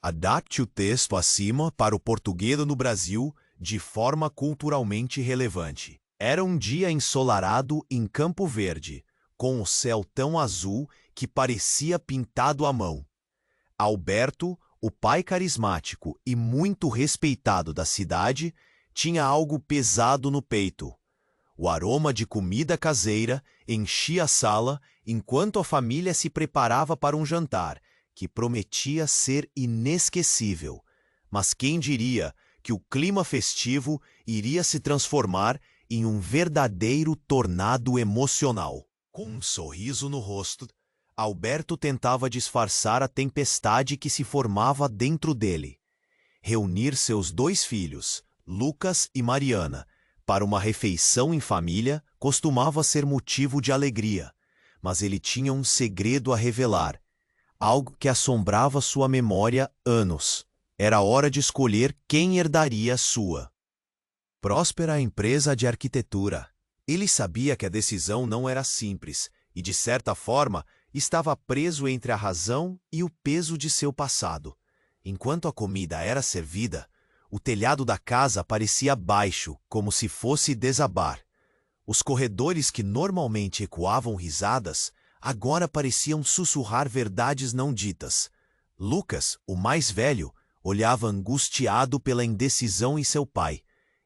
Adapte o texto acima para o português no Brasil de forma culturalmente relevante. Era um dia ensolarado em Campo Verde, com o céu tão azul que parecia pintado à mão. Alberto, o pai carismático e muito respeitado da cidade, tinha algo pesado no peito. O aroma de comida caseira enchia a sala enquanto a família se preparava para um jantar que prometia ser inesquecível. Mas quem diria que o clima festivo iria se transformar em um verdadeiro tornado emocional? Com um sorriso no rosto, Alberto tentava disfarçar a tempestade que se formava dentro dele. Reunir seus 2 filhos, Lucas e Mariana, para uma refeição em família costumava ser motivo de alegria, mas ele tinha um segredo a revelar, algo que assombrava sua memória anos. Era hora de escolher quem herdaria a sua próspera empresa de arquitetura. Ele sabia que a decisão não era simples e, de certa forma, estava preso entre a razão e o peso de seu passado. Enquanto a comida era servida, o telhado da casa parecia baixo, como se fosse desabar. Os corredores que normalmente ecoavam risadas, agora pareciam sussurrar verdades não ditas. Lucas, o mais velho, olhava angustiado pela indecisão em seu pai,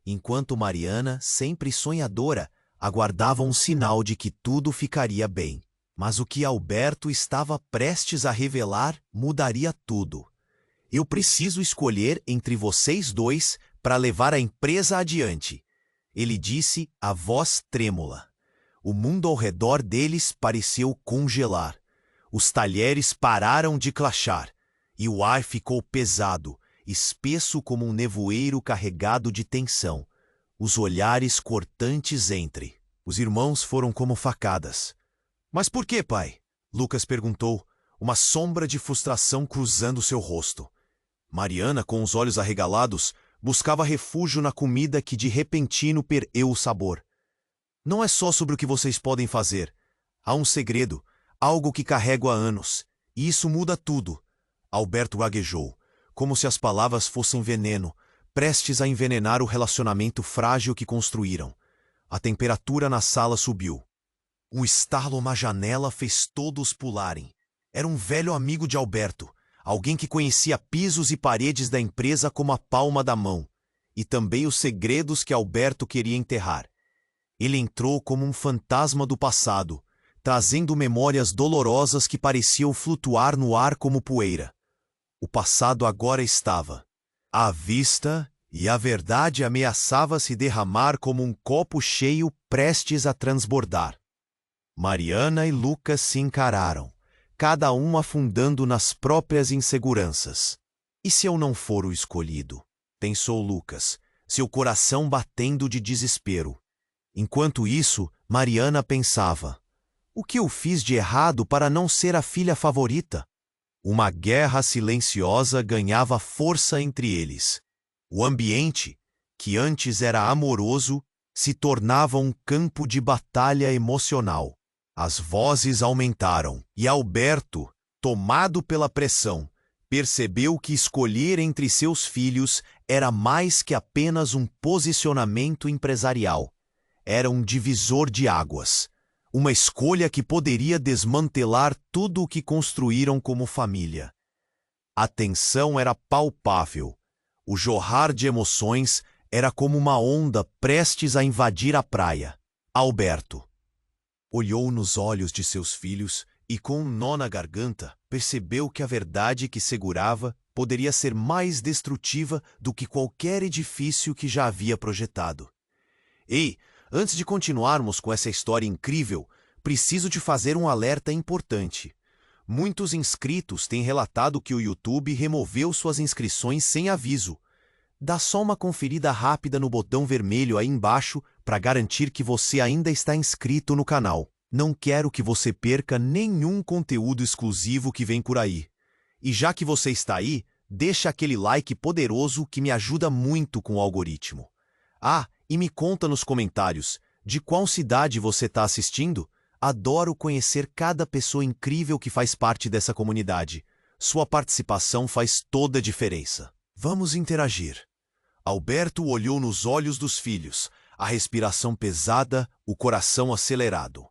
enquanto Mariana, sempre sonhadora, aguardava um sinal de que tudo ficaria bem. Mas o que Alberto estava prestes a revelar mudaria tudo. Eu preciso escolher entre vocês 2 para levar a empresa adiante, ele disse, a voz trêmula. O mundo ao redor deles pareceu congelar. Os talheres pararam de clachar, e o ar ficou pesado, espesso como um nevoeiro carregado de tensão. Os olhares cortantes entre. Os irmãos foram como facadas. Mas por que, pai? Lucas perguntou, uma sombra de frustração cruzando seu rosto. Mariana, com os olhos arregalados, buscava refúgio na comida que de repentino perdeu o sabor. Não é só sobre o que vocês podem fazer. Há um segredo, algo que carrego há anos, e isso muda tudo. Alberto gaguejou, como se as palavras fossem veneno, prestes a envenenar o relacionamento frágil que construíram. A temperatura na sala subiu. Um estalo na janela fez todos pularem. Era um velho amigo de Alberto, alguém que conhecia pisos e paredes da empresa como a palma da mão, e também os segredos que Alberto queria enterrar. Ele entrou como um fantasma do passado, trazendo memórias dolorosas que pareciam flutuar no ar como poeira. O passado agora estava à vista e a verdade ameaçava se derramar como um copo cheio prestes a transbordar. Mariana e Lucas se encararam, cada um afundando nas próprias inseguranças. E se eu não for o escolhido? Pensou Lucas, seu coração batendo de desespero. Enquanto isso, Mariana pensava: o que eu fiz de errado para não ser a filha favorita? Uma guerra silenciosa ganhava força entre eles. O ambiente, que antes era amoroso, se tornava um campo de batalha emocional. As vozes aumentaram, e Alberto, tomado pela pressão, percebeu que escolher entre seus filhos era mais que apenas um posicionamento empresarial. Era um divisor de águas. Uma escolha que poderia desmantelar tudo o que construíram como família. A tensão era palpável. O jorrar de emoções era como uma onda prestes a invadir a praia. Alberto olhou nos olhos de seus filhos e, com um nó na garganta, percebeu que a verdade que segurava poderia ser mais destrutiva do que qualquer edifício que já havia projetado. Ei, antes de continuarmos com essa história incrível, preciso te fazer um alerta importante. Muitos inscritos têm relatado que o YouTube removeu suas inscrições sem aviso. Dá só uma conferida rápida no botão vermelho aí embaixo para garantir que você ainda está inscrito no canal. Não quero que você perca nenhum conteúdo exclusivo que vem por aí. E já que você está aí, deixa aquele like poderoso que me ajuda muito com o algoritmo. Ah, e me conta nos comentários, de qual cidade você está assistindo? Adoro conhecer cada pessoa incrível que faz parte dessa comunidade. Sua participação faz toda a diferença. Vamos interagir. Alberto olhou nos olhos dos filhos, a respiração pesada, o coração acelerado.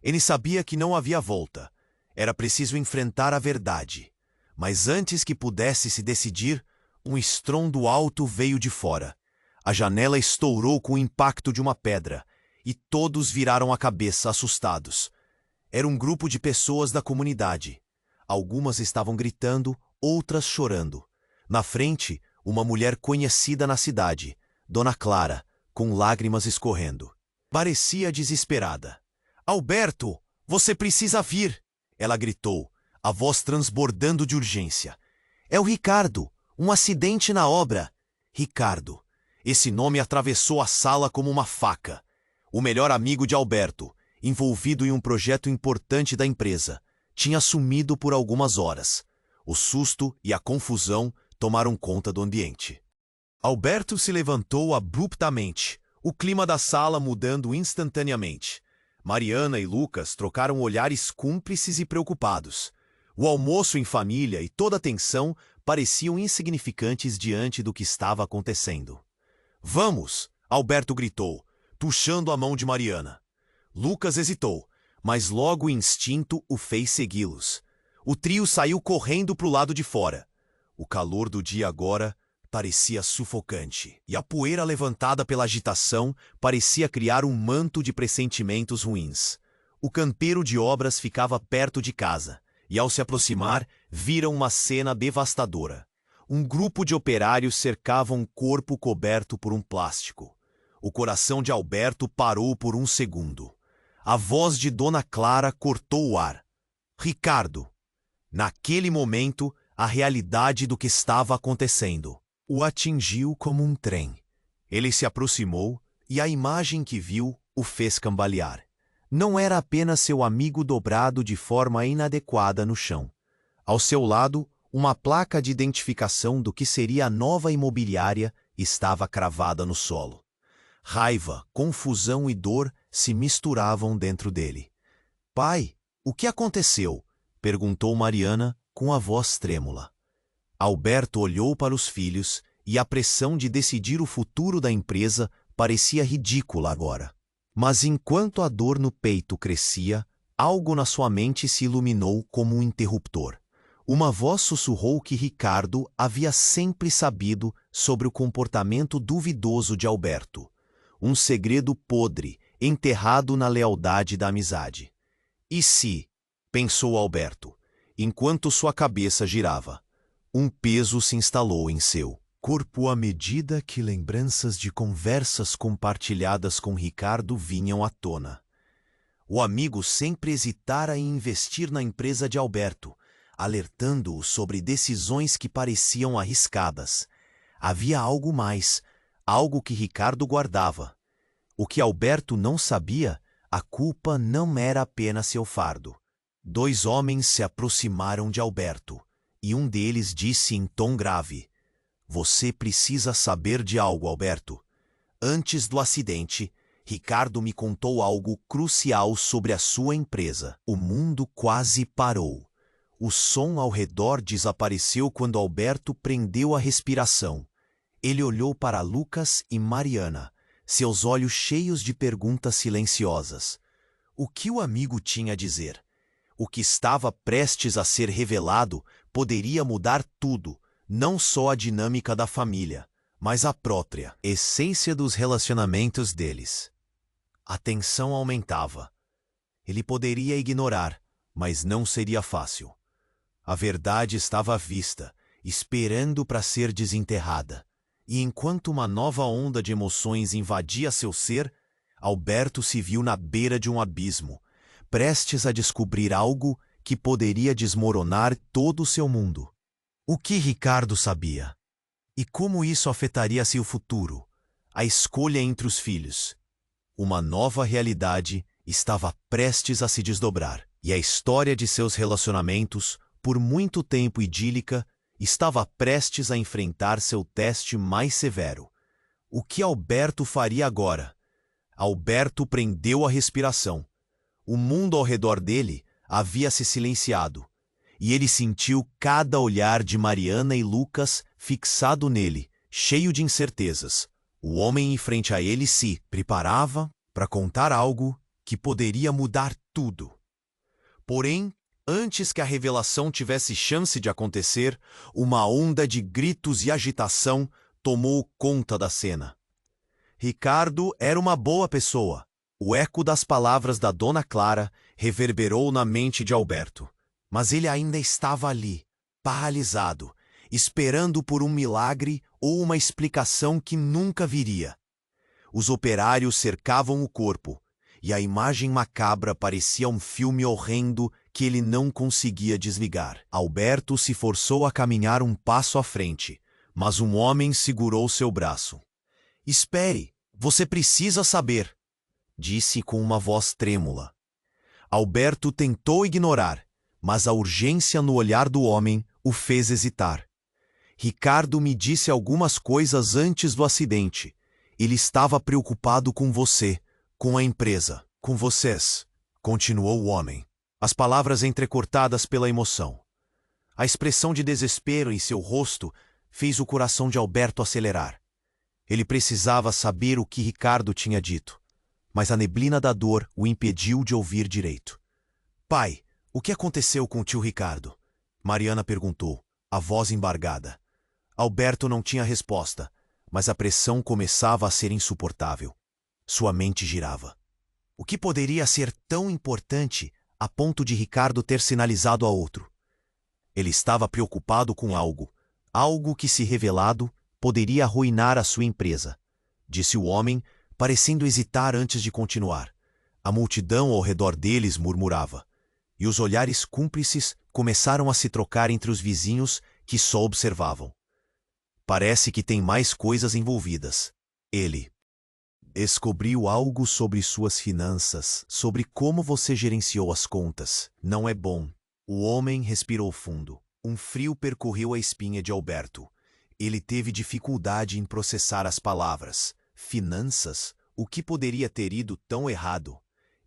Ele sabia que não havia volta. Era preciso enfrentar a verdade. Mas antes que pudesse se decidir, um estrondo alto veio de fora. A janela estourou com o impacto de uma pedra, e todos viraram a cabeça assustados. Era um grupo de pessoas da comunidade. Algumas estavam gritando, outras chorando. Na frente, uma mulher conhecida na cidade, Dona Clara, com lágrimas escorrendo. Parecia desesperada. "Alberto, você precisa vir!" Ela gritou, a voz transbordando de urgência. "É o Ricardo, um acidente na obra." Ricardo. Esse nome atravessou a sala como uma faca. O melhor amigo de Alberto, envolvido em um projeto importante da empresa, tinha sumido por algumas horas. O susto e a confusão tomaram conta do ambiente. Alberto se levantou abruptamente, o clima da sala mudando instantaneamente. Mariana e Lucas trocaram olhares cúmplices e preocupados. O almoço em família e toda a tensão pareciam insignificantes diante do que estava acontecendo. "Vamos!" Alberto gritou, puxando a mão de Mariana. Lucas hesitou, mas logo o instinto o fez segui-los. O trio saiu correndo para o lado de fora. O calor do dia agora parecia sufocante, e a poeira levantada pela agitação parecia criar um manto de pressentimentos ruins. O canteiro de obras ficava perto de casa, e ao se aproximar, viram uma cena devastadora. Um grupo de operários cercava um corpo coberto por um plástico. O coração de Alberto parou por um segundo. A voz de Dona Clara cortou o ar. "Ricardo!" Naquele momento, a realidade do que estava acontecendo o atingiu como um trem. Ele se aproximou e a imagem que viu o fez cambalear. Não era apenas seu amigo dobrado de forma inadequada no chão. Ao seu lado, uma placa de identificação do que seria a nova imobiliária estava cravada no solo. Raiva, confusão e dor se misturavam dentro dele. "Pai, o que aconteceu?" perguntou Mariana com a voz trêmula. Alberto olhou para os filhos e a pressão de decidir o futuro da empresa parecia ridícula agora. Mas enquanto a dor no peito crescia, algo na sua mente se iluminou como um interruptor. Uma voz sussurrou que Ricardo havia sempre sabido sobre o comportamento duvidoso de Alberto. Um segredo podre, enterrado na lealdade da amizade. "E se?" pensou Alberto, enquanto sua cabeça girava. Um peso se instalou em seu corpo à medida que lembranças de conversas compartilhadas com Ricardo vinham à tona. O amigo sempre hesitara em investir na empresa de Alberto, alertando-o sobre decisões que pareciam arriscadas. Havia algo mais, algo que Ricardo guardava. O que Alberto não sabia, a culpa não era apenas seu fardo. 2 homens se aproximaram de Alberto, e um deles disse em tom grave: "Você precisa saber de algo, Alberto. Antes do acidente, Ricardo me contou algo crucial sobre a sua empresa." O mundo quase parou. O som ao redor desapareceu quando Alberto prendeu a respiração. Ele olhou para Lucas e Mariana, seus olhos cheios de perguntas silenciosas. O que o amigo tinha a dizer? O que estava prestes a ser revelado poderia mudar tudo, não só a dinâmica da família, mas a própria essência dos relacionamentos deles. A tensão aumentava. Ele poderia ignorar, mas não seria fácil. A verdade estava à vista, esperando para ser desenterrada. E enquanto uma nova onda de emoções invadia seu ser, Alberto se viu na beira de um abismo, prestes a descobrir algo que poderia desmoronar todo o seu mundo. O que Ricardo sabia? E como isso afetaria seu futuro? A escolha entre os filhos. Uma nova realidade estava prestes a se desdobrar, e a história de seus relacionamentos, por muito tempo idílica, estava prestes a enfrentar seu teste mais severo. O que Alberto faria agora? Alberto prendeu a respiração. O mundo ao redor dele havia se silenciado. e ele sentiu cada olhar de Mariana e Lucas fixado nele, cheio de incertezas. O homem em frente a ele se preparava para contar algo que poderia mudar tudo. Porém, antes que a revelação tivesse chance de acontecer, uma onda de gritos e agitação tomou conta da cena. Ricardo era uma boa pessoa. O eco das palavras da Dona Clara reverberou na mente de Alberto. Mas ele ainda estava ali, paralisado, esperando por um milagre ou uma explicação que nunca viria. Os operários cercavam o corpo, e a imagem macabra parecia um filme horrendo que ele não conseguia desligar. Alberto se forçou a caminhar um passo à frente, mas um homem segurou seu braço. "Espere, você precisa saber", disse com uma voz trêmula. Alberto tentou ignorar, mas a urgência no olhar do homem o fez hesitar. "Ricardo me disse algumas coisas antes do acidente. Ele estava preocupado com você, com a empresa, com vocês", continuou o homem, as palavras entrecortadas pela emoção. A expressão de desespero em seu rosto fez o coração de Alberto acelerar. Ele precisava saber o que Ricardo tinha dito, mas a neblina da dor o impediu de ouvir direito. "Pai, o que aconteceu com o tio Ricardo?" Mariana perguntou, a voz embargada. Alberto não tinha resposta, mas a pressão começava a ser insuportável. Sua mente girava. O que poderia ser tão importante a ponto de Ricardo ter sinalizado a outro? Ele estava preocupado com algo que, se revelado, poderia arruinar a sua empresa, disse o homem, parecendo hesitar antes de continuar. A multidão ao redor deles murmurava, e os olhares cúmplices começaram a se trocar entre os vizinhos que só observavam. "Parece que tem mais coisas envolvidas." Ele descobriu algo sobre suas finanças, sobre como você gerenciou as contas. Não é bom. O homem respirou fundo. Um frio percorreu a espinha de Alberto. Ele teve dificuldade em processar as palavras. Finanças? O que poderia ter ido tão errado?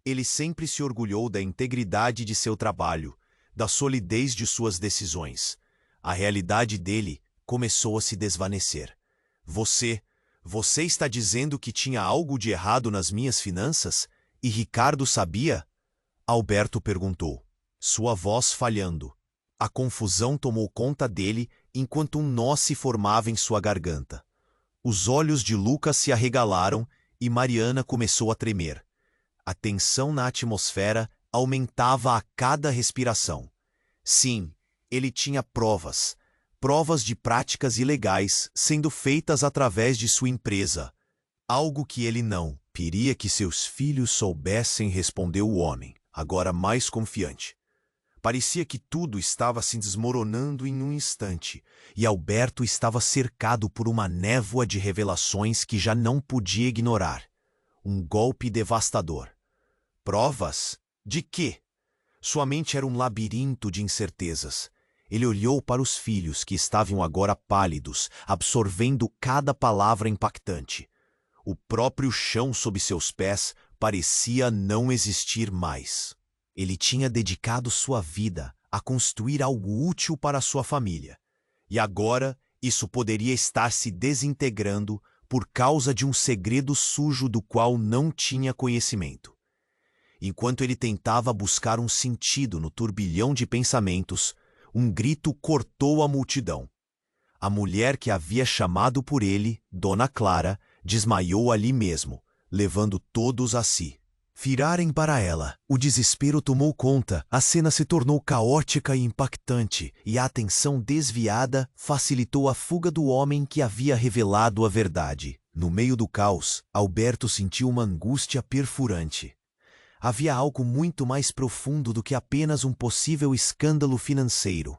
Ele sempre se orgulhou da integridade de seu trabalho, da solidez de suas decisões. A realidade dele começou a se desvanecer. Você está dizendo que tinha algo de errado nas minhas finanças? E Ricardo sabia?" Alberto perguntou, sua voz falhando. A confusão tomou conta dele enquanto um nó se formava em sua garganta. Os olhos de Lucas se arregalaram e Mariana começou a tremer. A tensão na atmosfera aumentava a cada respiração. Sim, ele tinha provas de práticas ilegais sendo feitas através de sua empresa. Algo que ele não queria que seus filhos soubessem, respondeu o homem, agora mais confiante. Parecia que tudo estava se desmoronando em um instante, e Alberto estava cercado por uma névoa de revelações que já não podia ignorar. Um golpe devastador. Provas? De quê? Sua mente era um labirinto de incertezas. Ele olhou para os filhos que estavam agora pálidos, absorvendo cada palavra impactante. O próprio chão sob seus pés parecia não existir mais. Ele tinha dedicado sua vida a construir algo útil para sua família. E agora isso poderia estar se desintegrando por causa de um segredo sujo do qual não tinha conhecimento. Enquanto ele tentava buscar um sentido no turbilhão de pensamentos, um grito cortou a multidão. A mulher que havia chamado por ele, Dona Clara, desmaiou ali mesmo, levando todos a si. Virarem para ela. O desespero tomou conta, a cena se tornou caótica e impactante, e a atenção desviada facilitou a fuga do homem que havia revelado a verdade. No meio do caos, Alberto sentiu uma angústia perfurante. Havia algo muito mais profundo do que apenas um possível escândalo financeiro.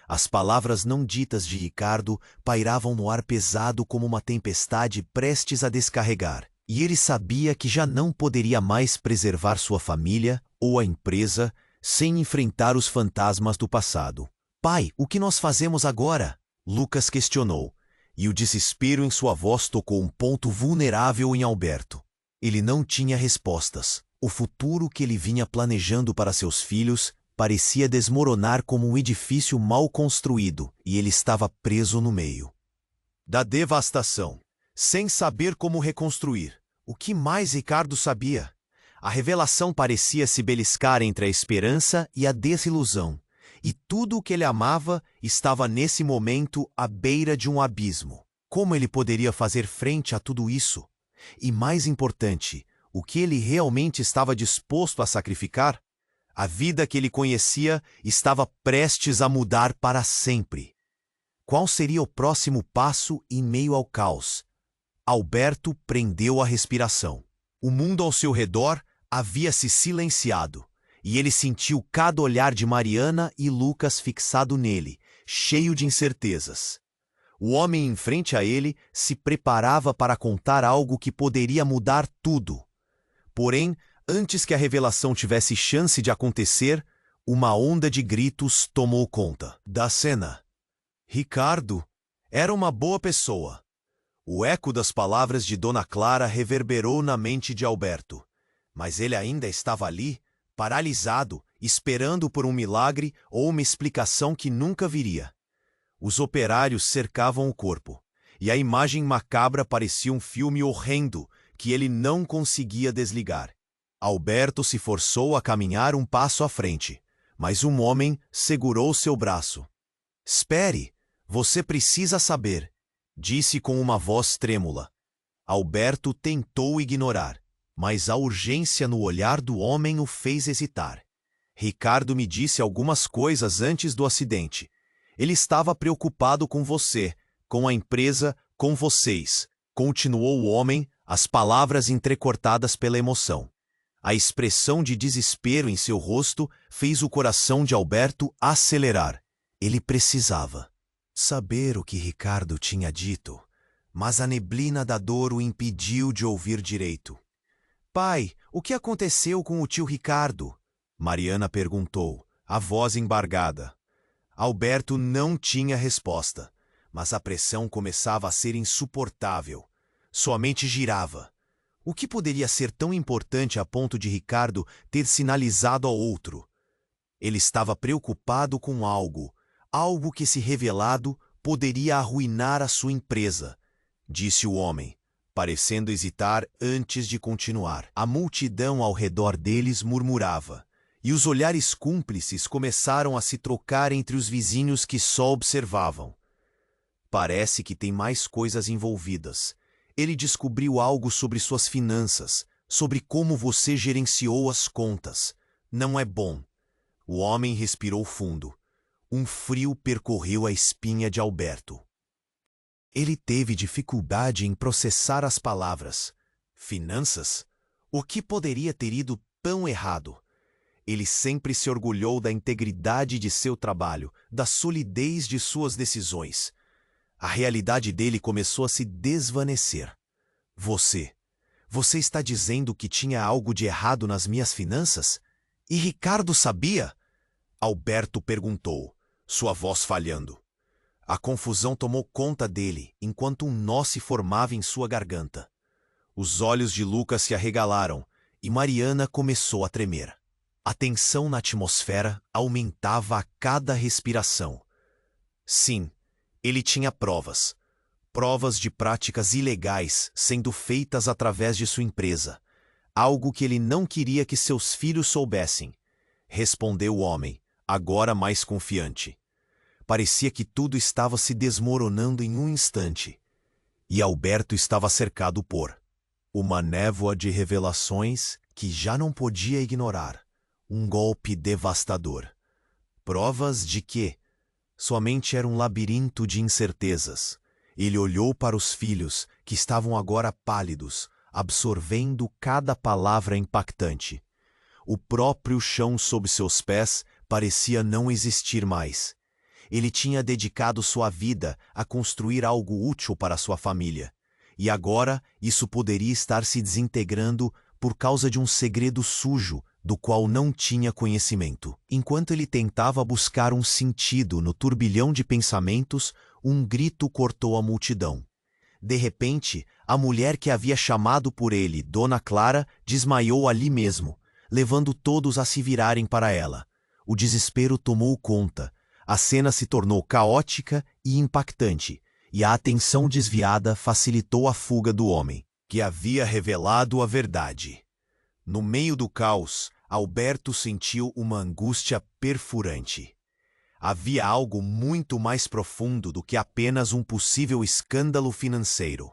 As palavras não ditas de Ricardo pairavam no ar pesado como uma tempestade prestes a descarregar. E ele sabia que já não poderia mais preservar sua família ou a empresa sem enfrentar os fantasmas do passado. "Pai, o que nós fazemos agora?" Lucas questionou, e o desespero em sua voz tocou um ponto vulnerável em Alberto. Ele não tinha respostas. O futuro que ele vinha planejando para seus filhos parecia desmoronar como um edifício mal construído, e ele estava preso no meio da devastação, sem saber como reconstruir. O que mais Ricardo sabia? A revelação parecia se beliscar entre a esperança e a desilusão, e tudo o que ele amava estava nesse momento à beira de um abismo. Como ele poderia fazer frente a tudo isso? E mais importante, o que ele realmente estava disposto a sacrificar? A vida que ele conhecia estava prestes a mudar para sempre. Qual seria o próximo passo em meio ao caos? Alberto prendeu a respiração. O mundo ao seu redor havia se silenciado, e ele sentiu cada olhar de Mariana e Lucas fixado nele, cheio de incertezas. O homem em frente a ele se preparava para contar algo que poderia mudar tudo. Porém, antes que a revelação tivesse chance de acontecer, uma onda de gritos tomou conta da cena. Ricardo era uma boa pessoa. O eco das palavras de Dona Clara reverberou na mente de Alberto. Mas ele ainda estava ali, paralisado, esperando por um milagre ou uma explicação que nunca viria. Os operários cercavam o corpo, e a imagem macabra parecia um filme horrendo que ele não conseguia desligar. Alberto se forçou a caminhar um passo à frente, mas um homem segurou seu braço. "Espere, você precisa saber", disse com uma voz trêmula. Alberto tentou ignorar, mas a urgência no olhar do homem o fez hesitar. "Ricardo me disse algumas coisas antes do acidente. Ele estava preocupado com você, com a empresa, com vocês", continuou o homem, as palavras entrecortadas pela emoção. A expressão de desespero em seu rosto fez o coração de Alberto acelerar. Ele precisava saber o que Ricardo tinha dito, mas a neblina da dor o impediu de ouvir direito. "Pai, o que aconteceu com o tio Ricardo?" Mariana perguntou, a voz embargada. Alberto não tinha resposta, mas a pressão começava a ser insuportável. Sua mente girava. O que poderia ser tão importante a ponto de Ricardo ter sinalizado ao outro? Ele estava preocupado com algo que, se revelado, poderia arruinar a sua empresa, disse o homem, parecendo hesitar antes de continuar. A multidão ao redor deles murmurava, e os olhares cúmplices começaram a se trocar entre os vizinhos que só observavam. "Parece que tem mais coisas envolvidas. Ele descobriu algo sobre suas finanças, sobre como você gerenciou as contas. Não é bom." O homem respirou fundo. Um frio percorreu a espinha de Alberto. Ele teve dificuldade em processar as palavras. Finanças? O que poderia ter ido tão errado? Ele sempre se orgulhou da integridade de seu trabalho, da solidez de suas decisões. A realidade dele começou a se desvanecer. Você está dizendo que tinha algo de errado nas minhas finanças? E Ricardo sabia?" Alberto perguntou, sua voz falhando. A confusão tomou conta dele, enquanto um nó se formava em sua garganta. Os olhos de Lucas se arregalaram, e Mariana começou a tremer. A tensão na atmosfera aumentava a cada respiração. Sim, ele tinha provas. Provas de práticas ilegais sendo feitas através de sua empresa. Algo que ele não queria que seus filhos soubessem. Respondeu o homem, agora mais confiante. Parecia que tudo estava se desmoronando em um instante. E Alberto estava cercado por uma névoa de revelações que já não podia ignorar. Um golpe devastador. Provas de que sua mente era um labirinto de incertezas. Ele olhou para os filhos, que estavam agora pálidos, absorvendo cada palavra impactante. O próprio chão sob seus pés parecia não existir mais. Ele tinha dedicado sua vida a construir algo útil para sua família. E agora isso poderia estar se desintegrando por causa de um segredo sujo do qual não tinha conhecimento. Enquanto ele tentava buscar um sentido no turbilhão de pensamentos, um grito cortou a multidão. De repente, a mulher que havia chamado por ele, Dona Clara, desmaiou ali mesmo, levando todos a se virarem para ela. O desespero tomou conta. A cena se tornou caótica e impactante, e a atenção desviada facilitou a fuga do homem, que havia revelado a verdade. No meio do caos, Alberto sentiu uma angústia perfurante. Havia algo muito mais profundo do que apenas um possível escândalo financeiro.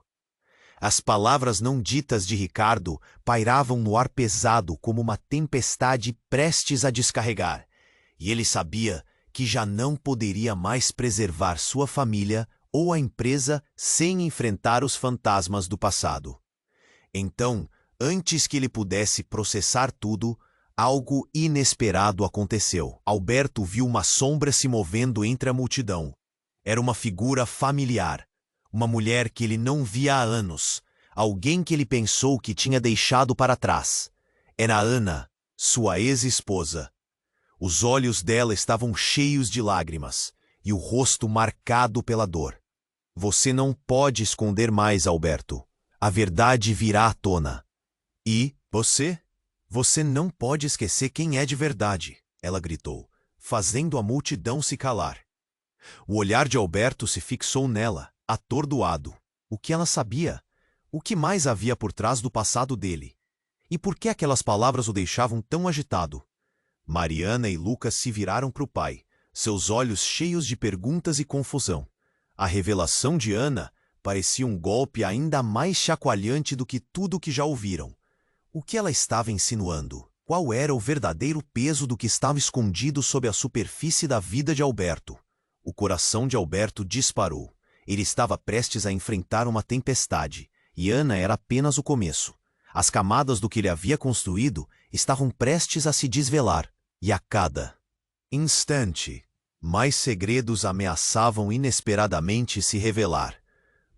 As palavras não ditas de Ricardo pairavam no ar pesado como uma tempestade prestes a descarregar, e ele sabia que já não poderia mais preservar sua família ou a empresa sem enfrentar os fantasmas do passado. Então, antes que ele pudesse processar tudo, algo inesperado aconteceu. Alberto viu uma sombra se movendo entre a multidão. Era uma figura familiar, uma mulher que ele não via há anos, alguém que ele pensou que tinha deixado para trás. Era Ana, sua ex-esposa. Os olhos dela estavam cheios de lágrimas e o rosto marcado pela dor. Você não pode esconder mais, Alberto. A verdade virá à tona. E você não pode esquecer quem é de verdade, ela gritou, fazendo a multidão se calar. O olhar de Alberto se fixou nela, atordoado. O que ela sabia? O que mais havia por trás do passado dele? E por que aquelas palavras o deixavam tão agitado? Mariana e Lucas se viraram para o pai, seus olhos cheios de perguntas e confusão. A revelação de Ana parecia um golpe ainda mais chacoalhante do que tudo o que já ouviram. O que ela estava insinuando? Qual era o verdadeiro peso do que estava escondido sob a superfície da vida de Alberto? O coração de Alberto disparou. Ele estava prestes a enfrentar uma tempestade, e Ana era apenas o começo. As camadas do que ele havia construído estavam prestes a se desvelar, e a cada instante, mais segredos ameaçavam inesperadamente se revelar,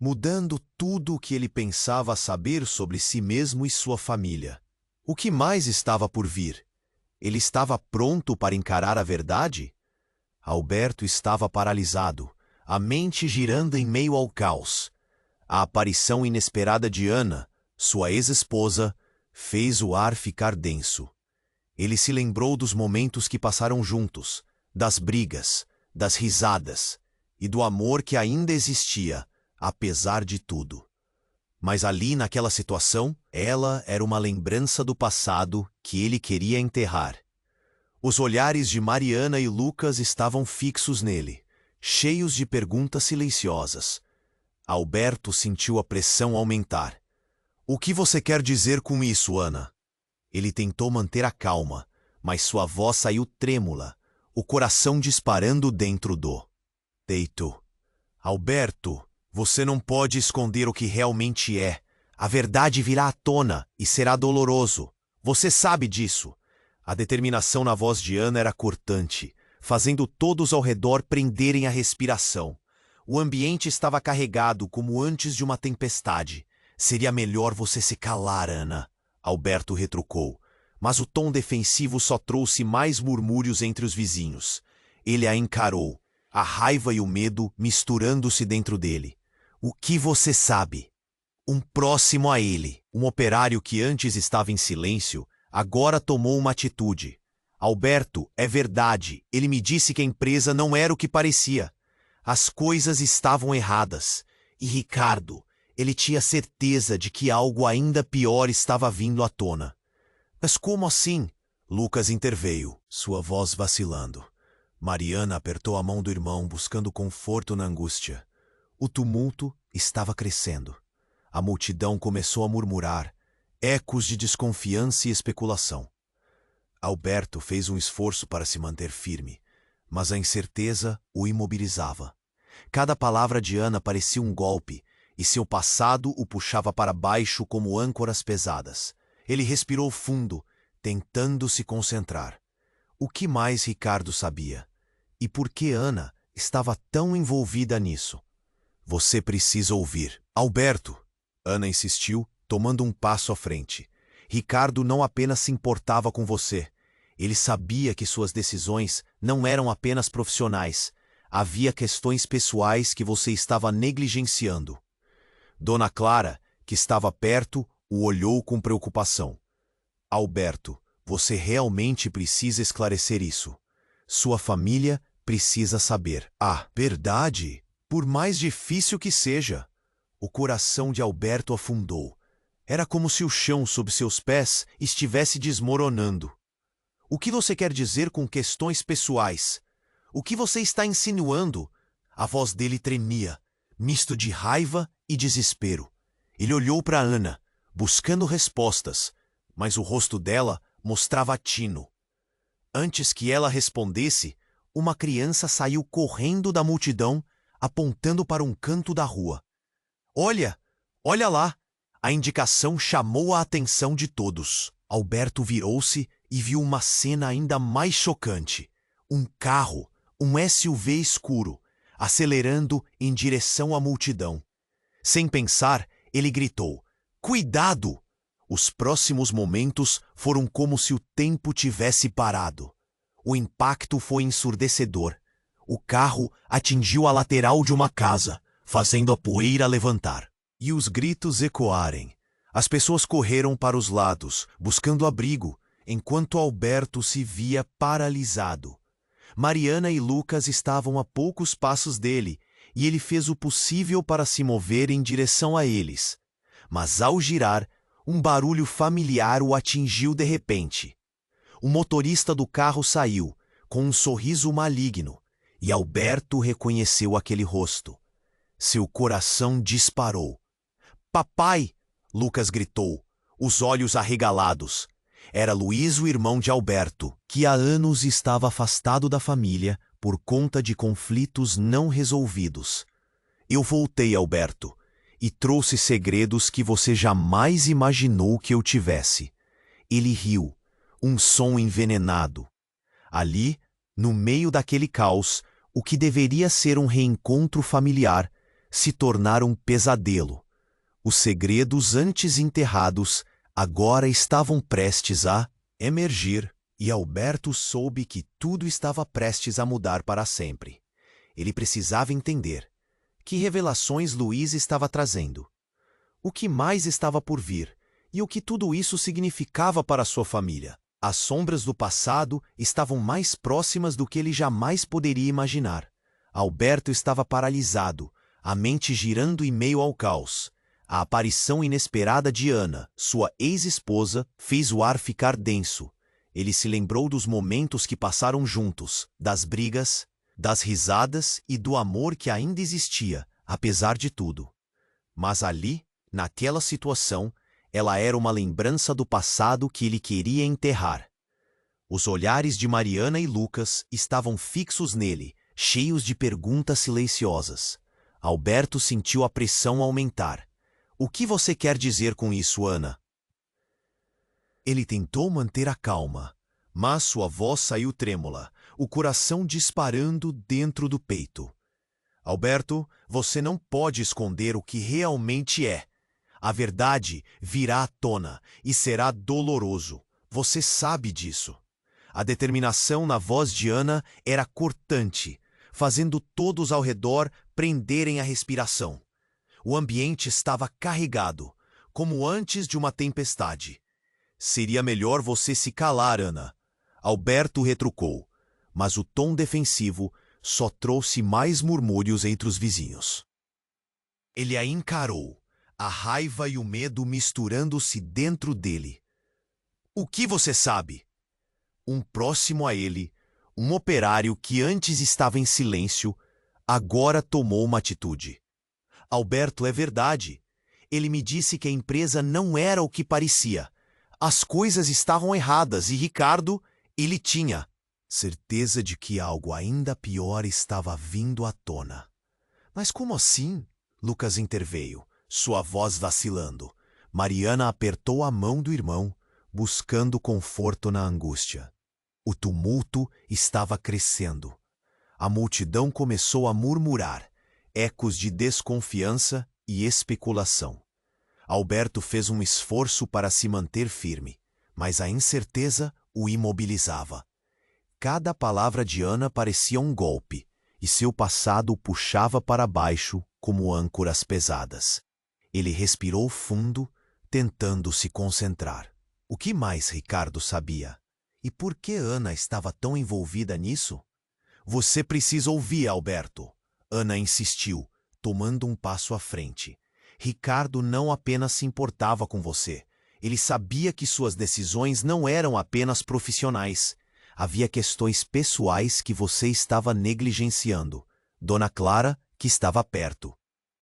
mudando tudo o que ele pensava saber sobre si mesmo e sua família. O que mais estava por vir? Ele estava pronto para encarar a verdade? Alberto estava paralisado, a mente girando em meio ao caos. A aparição inesperada de Ana, sua ex-esposa, fez o ar ficar denso. Ele se lembrou dos momentos que passaram juntos, das brigas, das risadas e do amor que ainda existia, apesar de tudo. Mas ali naquela situação, ela era uma lembrança do passado que ele queria enterrar. Os olhares de Mariana e Lucas estavam fixos nele, cheios de perguntas silenciosas. Alberto sentiu a pressão aumentar. O que você quer dizer com isso, Ana? Ele tentou manter a calma, mas sua voz saiu trêmula, o coração disparando dentro do peito. Alberto, você não pode esconder o que realmente é. A verdade virá à tona e será doloroso. Você sabe disso. A determinação na voz de Ana era cortante, fazendo todos ao redor prenderem a respiração. O ambiente estava carregado como antes de uma tempestade. Seria melhor você se calar, Ana, Alberto retrucou, mas o tom defensivo só trouxe mais murmúrios entre os vizinhos. Ele a encarou, a raiva e o medo misturando-se dentro dele. O que você sabe? Um próximo a ele, um operário que antes estava em silêncio, agora tomou uma atitude. Alberto, é verdade, ele me disse que a empresa não era o que parecia. As coisas estavam erradas. E Ricardo, ele tinha certeza de que algo ainda pior estava vindo à tona. Mas como assim? Lucas interveio, sua voz vacilando. Mariana apertou a mão do irmão, buscando conforto na angústia. O tumulto estava crescendo. A multidão começou a murmurar, ecos de desconfiança e especulação. Alberto fez um esforço para se manter firme, mas a incerteza o imobilizava. Cada palavra de Ana parecia um golpe, e seu passado o puxava para baixo como âncoras pesadas. Ele respirou fundo, tentando se concentrar. O que mais Ricardo sabia? E por que Ana estava tão envolvida nisso? Você precisa ouvir. Alberto! Ana insistiu, tomando um passo à frente. Ricardo não apenas se importava com você. Ele sabia que suas decisões não eram apenas profissionais. Havia questões pessoais que você estava negligenciando. Dona Clara, que estava perto, o olhou com preocupação. Alberto, você realmente precisa esclarecer isso. Sua família precisa saber. A verdade, por mais difícil que seja. O coração de Alberto afundou. Era como se o chão sob seus pés estivesse desmoronando. O que você quer dizer com questões pessoais? O que você está insinuando? A voz dele tremia, misto de raiva e desespero. Ele olhou para Ana, buscando respostas, mas o rosto dela mostrava tino. Antes que ela respondesse, uma criança saiu correndo da multidão, apontando para um canto da rua. Olha! Olha lá! A indicação chamou a atenção de todos. Alberto virou-se e viu uma cena ainda mais chocante. Um carro, um SUV escuro, acelerando em direção à multidão. Sem pensar, ele gritou: "Cuidado!" Os próximos momentos foram como se o tempo tivesse parado. O impacto foi ensurdecedor. O carro atingiu a lateral de uma casa, fazendo a poeira levantar. E os gritos ecoarem. As pessoas correram para os lados, buscando abrigo, enquanto Alberto se via paralisado. Mariana e Lucas estavam a poucos passos dele, e ele fez o possível para se mover em direção a eles. Mas ao girar, um barulho familiar o atingiu de repente. O motorista do carro saiu, com um sorriso maligno, e Alberto reconheceu aquele rosto. Seu coração disparou. "Papai!" Lucas gritou, os olhos arregalados. Era Luiz, o irmão de Alberto, que há anos estava afastado da família por conta de conflitos não resolvidos. "Eu voltei, Alberto, e trouxe segredos que você jamais imaginou que eu tivesse." Ele riu, um som envenenado. Ali, no meio daquele caos, o que deveria ser um reencontro familiar se tornara um pesadelo. Os segredos antes enterrados agora estavam prestes a emergir, e Alberto soube que tudo estava prestes a mudar para sempre. Ele precisava entender que revelações Luiz estava trazendo, o que mais estava por vir e o que tudo isso significava para sua família. As sombras do passado estavam mais próximas do que ele jamais poderia imaginar. Alberto estava paralisado, a mente girando em meio ao caos. A aparição inesperada de Ana, sua ex-esposa, fez o ar ficar denso. Ele se lembrou dos momentos que passaram juntos, das brigas, das risadas e do amor que ainda existia, apesar de tudo. Mas ali, naquela situação, ela era uma lembrança do passado que ele queria enterrar. Os olhares de Mariana e Lucas estavam fixos nele, cheios de perguntas silenciosas. Alberto sentiu a pressão aumentar. "O que você quer dizer com isso, Ana?" Ele tentou manter a calma, mas sua voz saiu trêmula, o coração disparando dentro do peito. "Alberto, você não pode esconder o que realmente é. A verdade virá à tona e será doloroso. Você sabe disso." A determinação na voz de Ana era cortante, fazendo todos ao redor prenderem a respiração. O ambiente estava carregado, como antes de uma tempestade. "Seria melhor você se calar, Ana." Alberto retrucou, mas o tom defensivo só trouxe mais murmúrios entre os vizinhos. Ele a encarou, a raiva e o medo misturando-se dentro dele. "O que você sabe?" Um próximo a ele, um operário que antes estava em silêncio, agora tomou uma atitude. "Alberto, é verdade. Ele me disse que a empresa não era o que parecia. As coisas estavam erradas e Ricardo, ele tinha certeza de que algo ainda pior estava vindo à tona." "Mas como assim?" Lucas interveio, sua voz vacilando. Mariana apertou a mão do irmão, buscando conforto na angústia. O tumulto estava crescendo. A multidão começou a murmurar, ecos de desconfiança e especulação. Alberto fez um esforço para se manter firme, mas a incerteza o imobilizava. Cada palavra de Ana parecia um golpe, e seu passado o puxava para baixo como âncoras pesadas. Ele respirou fundo, tentando se concentrar. O que mais Ricardo sabia? E por que Ana estava tão envolvida nisso? Você precisa ouvir, Alberto. Ana insistiu, tomando um passo à frente. Ricardo não apenas se importava com você. Ele sabia que suas decisões não eram apenas profissionais. Havia questões pessoais que você estava negligenciando. Dona Clara, que estava perto,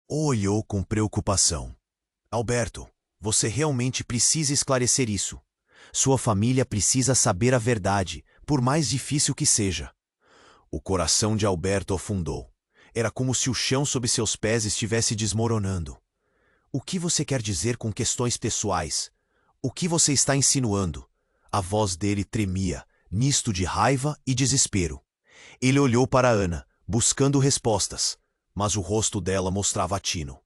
olhou com preocupação. Alberto, você realmente precisa esclarecer isso. Sua família precisa saber a verdade, por mais difícil que seja. O coração de Alberto afundou. Era como se o chão sob seus pés estivesse desmoronando. O que você quer dizer com questões pessoais? O que você está insinuando? A voz dele tremia, misto de raiva e desespero. Ele olhou para Ana, buscando respostas, mas o rosto dela mostrava tino.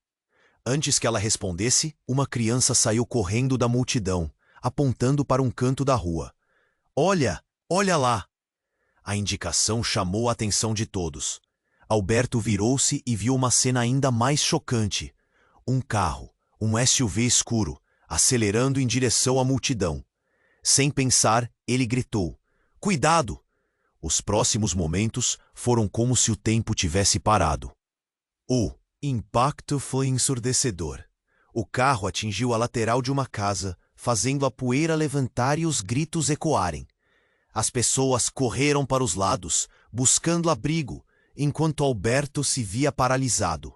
Antes que ela respondesse, uma criança saiu correndo da multidão, apontando para um canto da rua. Olha, olha lá! A indicação chamou a atenção de todos. Alberto virou-se e viu uma cena ainda mais chocante. Um carro, um SUV escuro, acelerando em direção à multidão. Sem pensar, ele gritou: "Cuidado!" Os próximos momentos foram como se o tempo tivesse parado. O impacto foi ensurdecedor. O carro atingiu a lateral de uma casa, fazendo a poeira levantar e os gritos ecoarem. As pessoas correram para os lados, buscando abrigo, enquanto Alberto se via paralisado.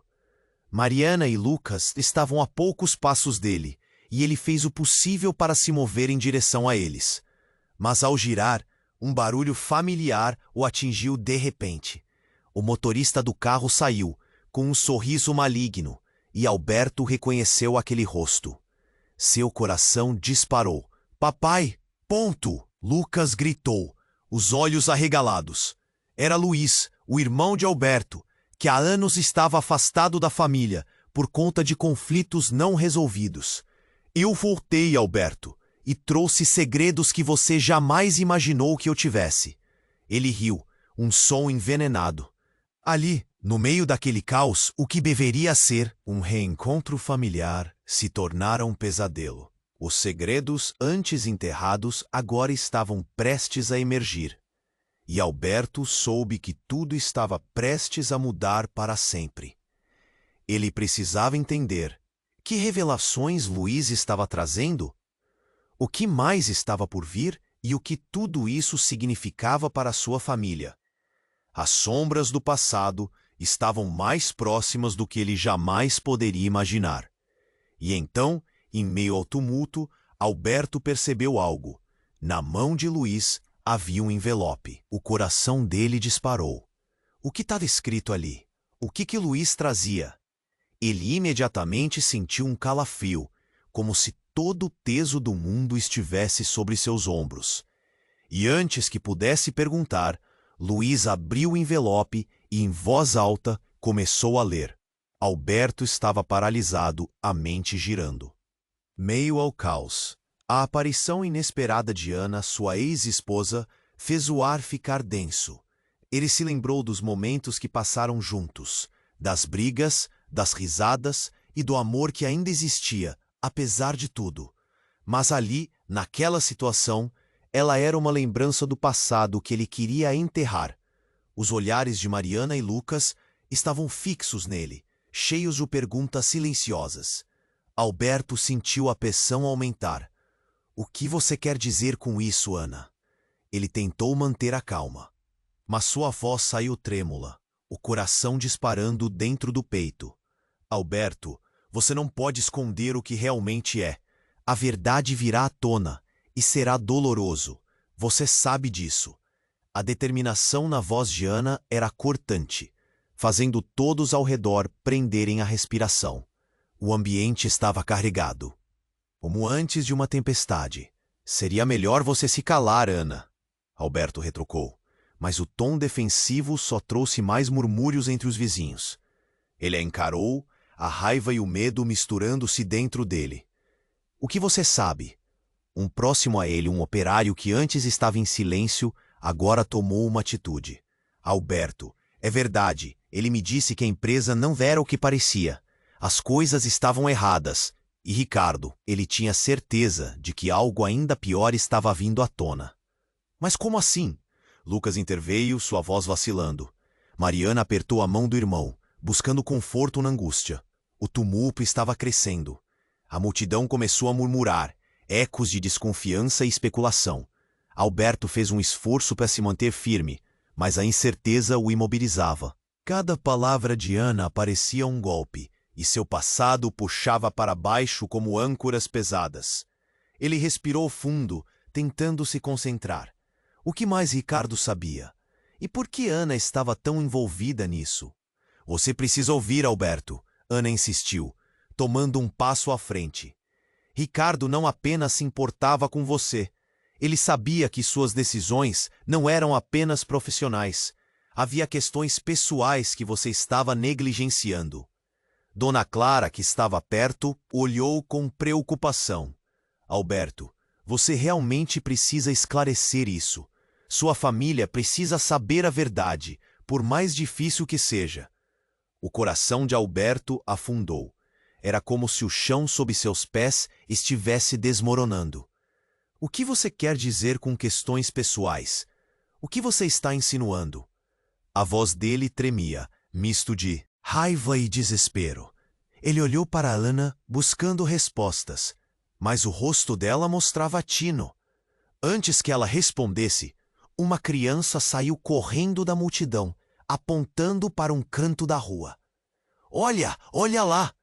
Mariana e Lucas estavam a poucos passos dele, e ele fez o possível para se mover em direção a eles. Mas ao girar, um barulho familiar o atingiu de repente. O motorista do carro saiu, com um sorriso maligno, e Alberto reconheceu aquele rosto. Seu coração disparou. "Papai! Ponto!" Lucas gritou, os olhos arregalados. Era Luiz, o irmão de Alberto, que há anos estava afastado da família por conta de conflitos não resolvidos. "Eu voltei, Alberto, e trouxe segredos que você jamais imaginou que eu tivesse." Ele riu, um som envenenado. Ali, no meio daquele caos, o que deveria ser um reencontro familiar se tornara um pesadelo. Os segredos antes enterrados agora estavam prestes a emergir. E Alberto soube que tudo estava prestes a mudar para sempre. Ele precisava entender que revelações Luiz estava trazendo, o que mais estava por vir e o que tudo isso significava para sua família. As sombras do passado estavam mais próximas do que ele jamais poderia imaginar. E então, em meio ao tumulto, Alberto percebeu algo. Na mão de Luiz havia um envelope. O coração dele disparou. O que estava escrito ali? O que Luiz trazia? Ele imediatamente sentiu um calafrio, como se todo o peso do mundo estivesse sobre seus ombros. E antes que pudesse perguntar, Luiz abriu o envelope e, em voz alta, começou a ler. Alberto estava paralisado, a mente girando. Meio ao caos, a aparição inesperada de Ana, sua ex-esposa, fez o ar ficar denso. Ele se lembrou dos momentos que passaram juntos, das brigas, das risadas e do amor que ainda existia, apesar de tudo. Mas ali, naquela situação, ela era uma lembrança do passado que ele queria enterrar. Os olhares de Mariana e Lucas estavam fixos nele, cheios de perguntas silenciosas. Alberto sentiu a pressão aumentar. "O que você quer dizer com isso, Ana?" Ele tentou manter a calma, mas sua voz saiu trêmula, o coração disparando dentro do peito. "Alberto, você não pode esconder o que realmente é. A verdade virá à tona, e será doloroso. Você sabe disso." A determinação na voz de Ana era cortante, fazendo todos ao redor prenderem a respiração. O ambiente estava carregado, como antes de uma tempestade. "Seria melhor você se calar, Ana," Alberto retrucou, mas o tom defensivo só trouxe mais murmúrios entre os vizinhos. Ele a encarou, a raiva e o medo misturando-se dentro dele. "O que você sabe?" Um próximo a ele, um operário que antes estava em silêncio, agora tomou uma atitude. "Alberto, é verdade, ele me disse que a empresa não era o que parecia. As coisas estavam erradas. E Ricardo, ele tinha certeza de que algo ainda pior estava vindo à tona." Mas como assim? Lucas interveio, sua voz vacilando. Mariana apertou a mão do irmão, buscando conforto na angústia. O tumulto estava crescendo. A multidão começou a murmurar, ecos de desconfiança e especulação. Alberto fez um esforço para se manter firme, mas a incerteza o imobilizava. Cada palavra de Ana parecia um golpe, e seu passado o puxava para baixo como âncoras pesadas. Ele respirou fundo, tentando se concentrar. O que mais Ricardo sabia? E por que Ana estava tão envolvida nisso? Você precisa ouvir, Alberto, Ana insistiu, tomando um passo à frente. Ricardo não apenas se importava com você. Ele sabia que suas decisões não eram apenas profissionais. Havia questões pessoais que você estava negligenciando. Dona Clara, que estava perto, olhou com preocupação. Alberto, você realmente precisa esclarecer isso. Sua família precisa saber a verdade, por mais difícil que seja. O coração de Alberto afundou. Era como se o chão sob seus pés estivesse desmoronando. O que você quer dizer com questões pessoais? O que você está insinuando? A voz dele tremia, misto de raiva e desespero. Ele olhou para Ana, buscando respostas, mas o rosto dela mostrava tino. Antes que ela respondesse, uma criança saiu correndo da multidão, apontando para um canto da rua. Olha, olha lá!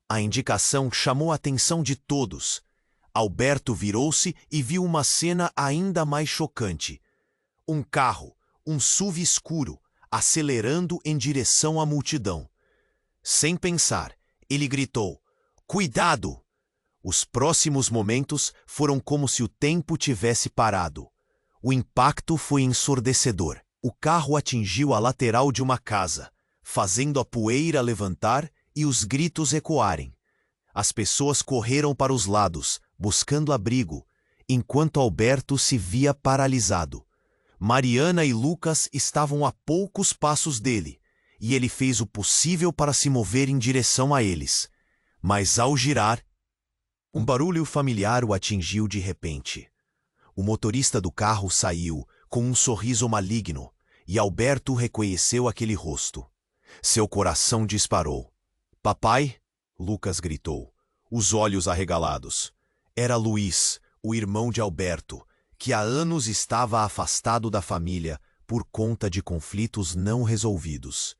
A indicação chamou a atenção de todos. Alberto virou-se e viu uma cena ainda mais chocante. Um carro, um SUV escuro, acelerando em direção à multidão. Sem pensar, ele gritou, "Cuidado!" Os próximos momentos foram como se o tempo tivesse parado. O impacto foi ensurdecedor. O carro atingiu a lateral de uma casa, fazendo a poeira levantar e os gritos ecoarem. As pessoas correram para os lados, buscando abrigo, enquanto Alberto se via paralisado. Mariana e Lucas estavam a poucos passos dele, e ele fez o possível para se mover em direção a eles. Mas ao girar, um barulho familiar o atingiu de repente. O motorista do carro saiu, com um sorriso maligno, e Alberto reconheceu aquele rosto. Seu coração disparou. "Papai?" Lucas gritou, os olhos arregalados. Era Luiz, o irmão de Alberto, que há anos estava afastado da família por conta de conflitos não resolvidos.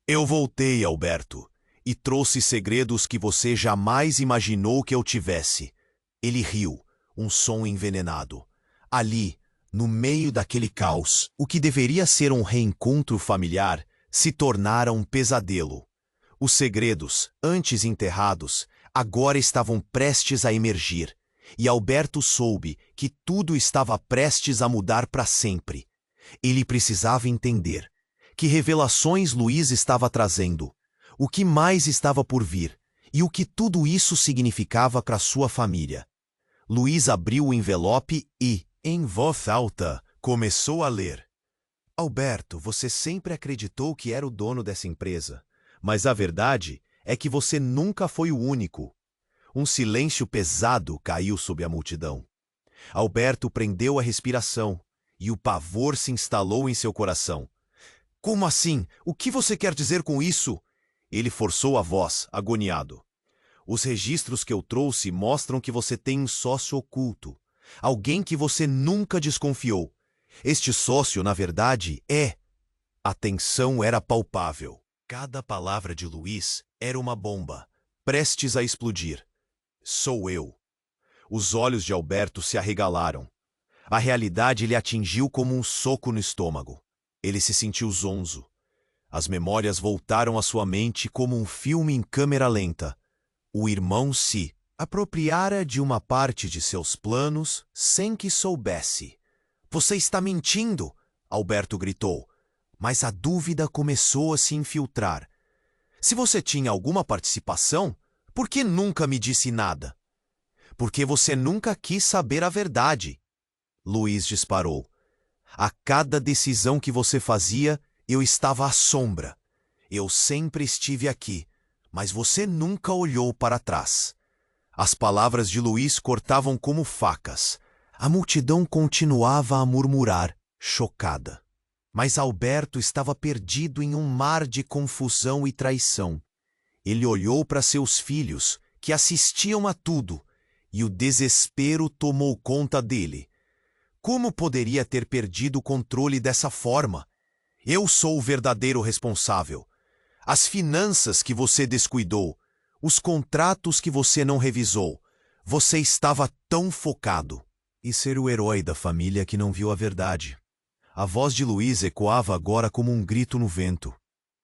"Eu voltei, Alberto, e trouxe segredos que você jamais imaginou que eu tivesse." Ele riu, um som envenenado. Ali, no meio daquele caos, o que deveria ser um reencontro familiar se tornara um pesadelo. Os segredos, antes enterrados, agora estavam prestes a emergir, e Alberto soube que tudo estava prestes a mudar para sempre. Ele precisava entender que revelações Luiz estava trazendo, o que mais estava por vir, e o que tudo isso significava para sua família. Luiz abriu o envelope e, em voz alta, começou a ler. "Alberto, você sempre acreditou que era o dono dessa empresa, mas a verdade é que você nunca foi o único." Um silêncio pesado caiu sobre a multidão. Alberto prendeu a respiração, e o pavor se instalou em seu coração. "Como assim? O que você quer dizer com isso?" Ele forçou a voz, agoniado. "Os registros que eu trouxe mostram que você tem um sócio oculto. Alguém que você nunca desconfiou. Este sócio, na verdade, é..." A tensão era palpável. Cada palavra de Luiz era uma bomba, prestes a explodir. "Sou eu." Os olhos de Alberto se arregalaram. A realidade lhe atingiu como um soco no estômago. Ele se sentiu zonzo. As memórias voltaram à sua mente como um filme em câmera lenta. O irmão se apropriara de uma parte de seus planos sem que soubesse. "Você está mentindo!" Alberto gritou. Mas a dúvida começou a se infiltrar. "Se você tinha alguma participação, por que nunca me disse nada?" "Porque você nunca quis saber a verdade." Luiz disparou. "A cada decisão que você fazia, eu estava à sombra. Eu sempre estive aqui, mas você nunca olhou para trás." As palavras de Luiz cortavam como facas. A multidão continuava a murmurar, chocada. Mas Alberto estava perdido em um mar de confusão e traição. Ele olhou para seus filhos, que assistiam a tudo, e o desespero tomou conta dele. Como poderia ter perdido o controle dessa forma? Eu sou o verdadeiro responsável. As finanças que você descuidou, os contratos que você não revisou. Você estava tão focado. E ser o herói da família que não viu a verdade. A voz de Luiz ecoava agora como um grito no vento.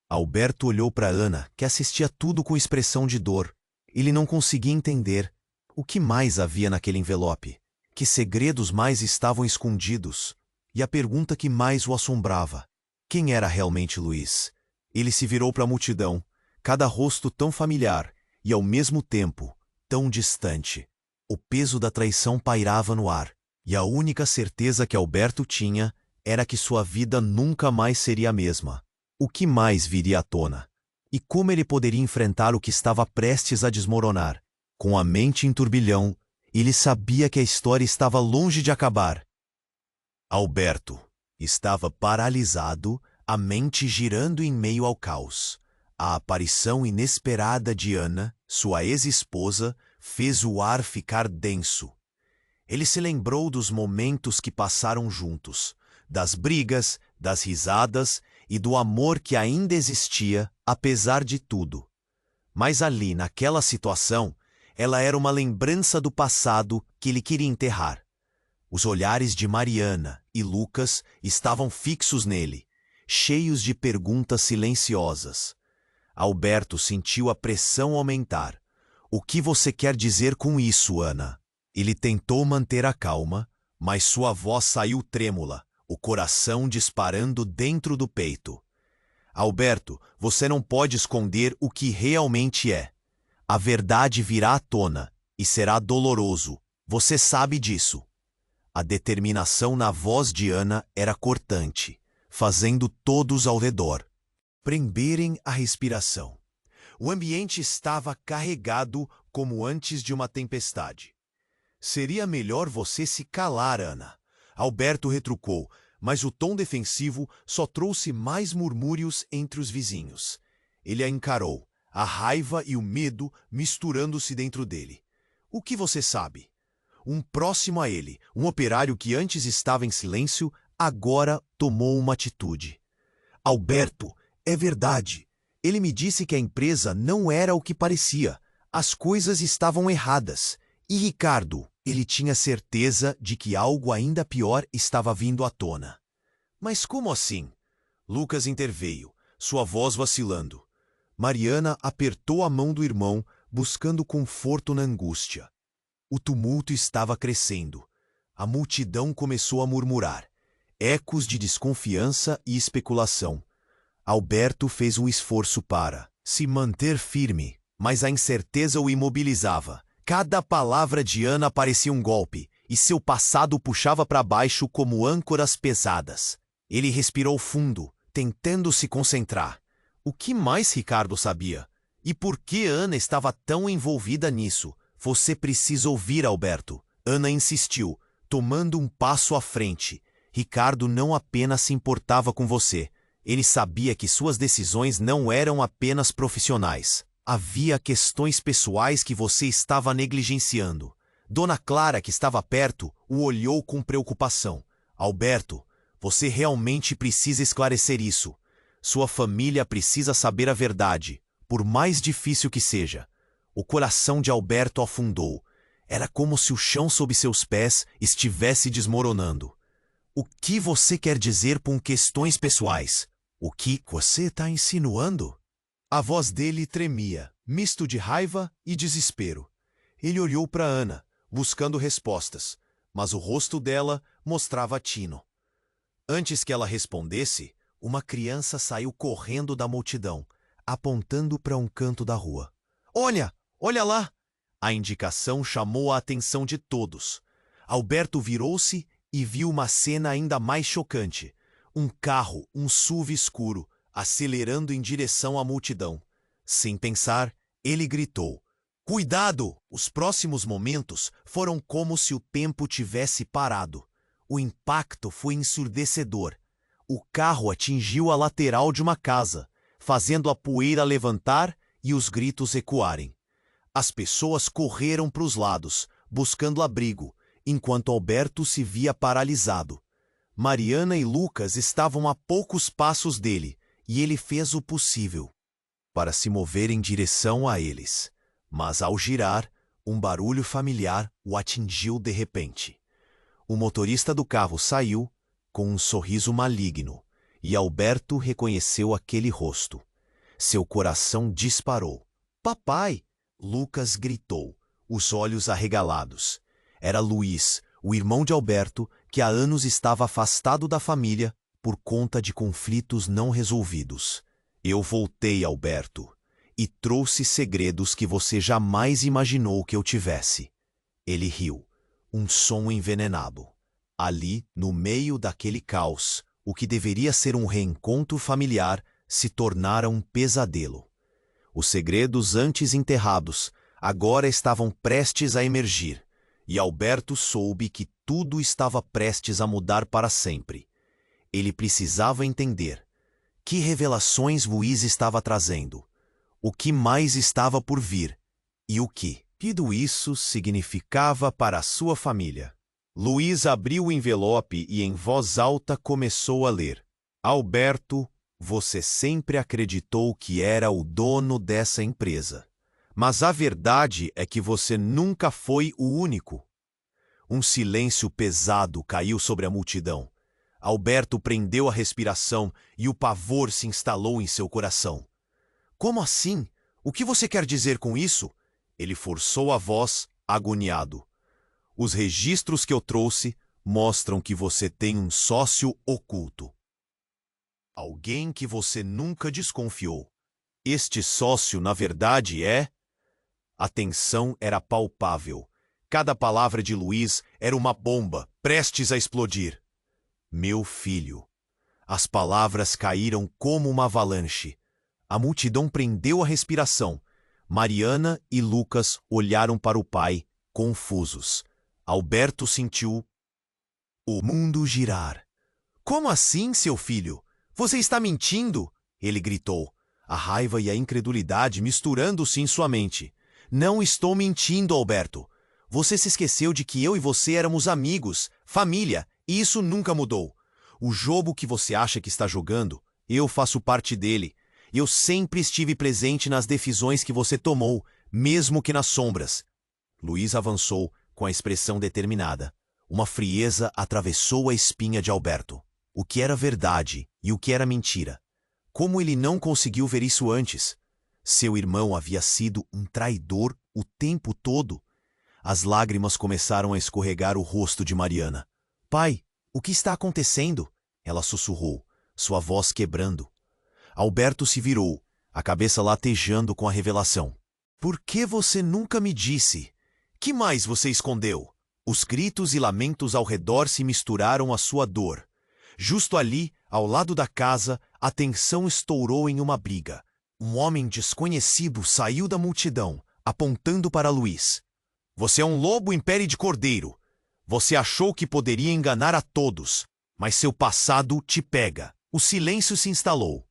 Alberto olhou para Ana, que assistia tudo com expressão de dor. Ele não conseguia entender o que mais havia naquele envelope, que segredos mais estavam escondidos, e a pergunta que mais o assombrava: quem era realmente Luiz? Ele se virou para a multidão, cada rosto tão familiar e, ao mesmo tempo, tão distante. O peso da traição pairava no ar, e a única certeza que Alberto tinha era que sua vida nunca mais seria a mesma. O que mais viria à tona? E como ele poderia enfrentar o que estava prestes a desmoronar? Com a mente em turbilhão, ele sabia que a história estava longe de acabar. Alberto estava paralisado, a mente girando em meio ao caos. A aparição inesperada de Ana, sua ex-esposa, fez o ar ficar denso. Ele se lembrou dos momentos que passaram juntos, das brigas, das risadas e do amor que ainda existia, apesar de tudo. Mas ali, naquela situação, ela era uma lembrança do passado que ele queria enterrar. Os olhares de Mariana e Lucas estavam fixos nele, cheios de perguntas silenciosas. Alberto sentiu a pressão aumentar. O que você quer dizer com isso, Ana? Ele tentou manter a calma, mas sua voz saiu trêmula, o coração disparando dentro do peito. Alberto, você não pode esconder o que realmente é. A verdade virá à tona e será doloroso. Você sabe disso. A determinação na voz de Ana era cortante, fazendo todos ao redor prenderem a respiração. O ambiente estava carregado como antes de uma tempestade. Seria melhor você se calar, Ana. Alberto retrucou, mas o tom defensivo só trouxe mais murmúrios entre os vizinhos. Ele a encarou, a raiva e o medo misturando-se dentro dele. O que você sabe? Um próximo a ele, um operário que antes estava em silêncio, agora tomou uma atitude. Alberto, é verdade. Ele me disse que a empresa não era o que parecia. As coisas estavam erradas. E Ricardo, ele tinha certeza de que algo ainda pior estava vindo à tona. Mas como assim? Lucas interveio, sua voz vacilando. Mariana apertou a mão do irmão, buscando conforto na angústia. O tumulto estava crescendo. A multidão começou a murmurar. Ecos de desconfiança e especulação. Alberto fez um esforço para se manter firme, mas a incerteza o imobilizava. Cada palavra de Ana parecia um golpe, e seu passado o puxava para baixo como âncoras pesadas. Ele respirou fundo, tentando se concentrar. O que mais Ricardo sabia? E por que Ana estava tão envolvida nisso? Você precisa ouvir, Alberto. Ana insistiu, tomando um passo à frente. Ricardo não apenas se importava com você. Ele sabia que suas decisões não eram apenas profissionais. Havia questões pessoais que você estava negligenciando. Dona Clara, que estava perto, o olhou com preocupação. Alberto, você realmente precisa esclarecer isso. Sua família precisa saber a verdade, por mais difícil que seja. O coração de Alberto afundou. Era como se o chão sob seus pés estivesse desmoronando. O que você quer dizer com questões pessoais? O que você está insinuando? A voz dele tremia, misto de raiva e desespero. Ele olhou para Ana, buscando respostas, mas o rosto dela mostrava tino. Antes que ela respondesse, uma criança saiu correndo da multidão, apontando para um canto da rua. Olha! Olha lá! A indicação chamou a atenção de todos. Alberto virou-se e viu uma cena ainda mais chocante. Um carro, um SUV escuro, acelerando em direção à multidão. Sem pensar, ele gritou. Cuidado! Os próximos momentos foram como se o tempo tivesse parado. O impacto foi ensurdecedor. O carro atingiu a lateral de uma casa, fazendo a poeira levantar e os gritos ecoarem. As pessoas correram para os lados, buscando abrigo, enquanto Alberto se via paralisado. Mariana e Lucas estavam a poucos passos dele, e ele fez o possível para se mover em direção a eles. Mas ao girar, um barulho familiar o atingiu de repente. O motorista do carro saiu com um sorriso maligno, e Alberto reconheceu aquele rosto. Seu coração disparou. "Papai!" Lucas gritou, os olhos arregalados. Era Luiz, o irmão de Alberto, que há anos estava afastado da família por conta de conflitos não resolvidos. "Eu voltei, Alberto, e trouxe segredos que você jamais imaginou que eu tivesse." Ele riu, um som envenenado. Ali, no meio daquele caos, o que deveria ser um reencontro familiar se tornara um pesadelo. Os segredos antes enterrados agora estavam prestes a emergir, e Alberto soube que tudo estava prestes a mudar para sempre. Ele precisava entender que revelações Luiz estava trazendo, o que mais estava por vir e o que tudo isso significava para a sua família. Luiz abriu o envelope e em voz alta começou a ler. "Alberto, você sempre acreditou que era o dono dessa empresa. Mas a verdade é que você nunca foi o único." Um silêncio pesado caiu sobre a multidão. Alberto prendeu a respiração e o pavor se instalou em seu coração. "Como assim? O que você quer dizer com isso?" Ele forçou a voz, agoniado. "Os registros que eu trouxe mostram que você tem um sócio oculto. Alguém que você nunca desconfiou. Este sócio, na verdade, é..." A tensão era palpável. Cada palavra de Luiz era uma bomba, prestes a explodir. "Meu filho." As palavras caíram como uma avalanche. A multidão prendeu a respiração. Mariana e Lucas olharam para o pai, confusos. Alberto sentiu o mundo girar. "Como assim, seu filho? Você está mentindo?" Ele gritou, a raiva e a incredulidade misturando-se em sua mente. "Não estou mentindo, Alberto. Você se esqueceu de que eu e você éramos amigos, família, e isso nunca mudou. O jogo que você acha que está jogando, eu faço parte dele. Eu sempre estive presente nas decisões que você tomou, mesmo que nas sombras." Luiz avançou com a expressão determinada. Uma frieza atravessou a espinha de Alberto. O que era verdade e o que era mentira? Como ele não conseguiu ver isso antes? Seu irmão havia sido um traidor o tempo todo. As lágrimas começaram a escorregar o rosto de Mariana. "Pai, o que está acontecendo?" Ela sussurrou, sua voz quebrando. Alberto se virou, a cabeça latejando com a revelação. "Por que você nunca me disse? Que mais você escondeu?" Os gritos e lamentos ao redor se misturaram à sua dor. Justo ali, ao lado da casa, a tensão estourou em uma briga. Um homem desconhecido saiu da multidão, apontando para Luiz. "Você é um lobo em pele de cordeiro. Você achou que poderia enganar a todos, mas seu passado te pega." O silêncio se instalou.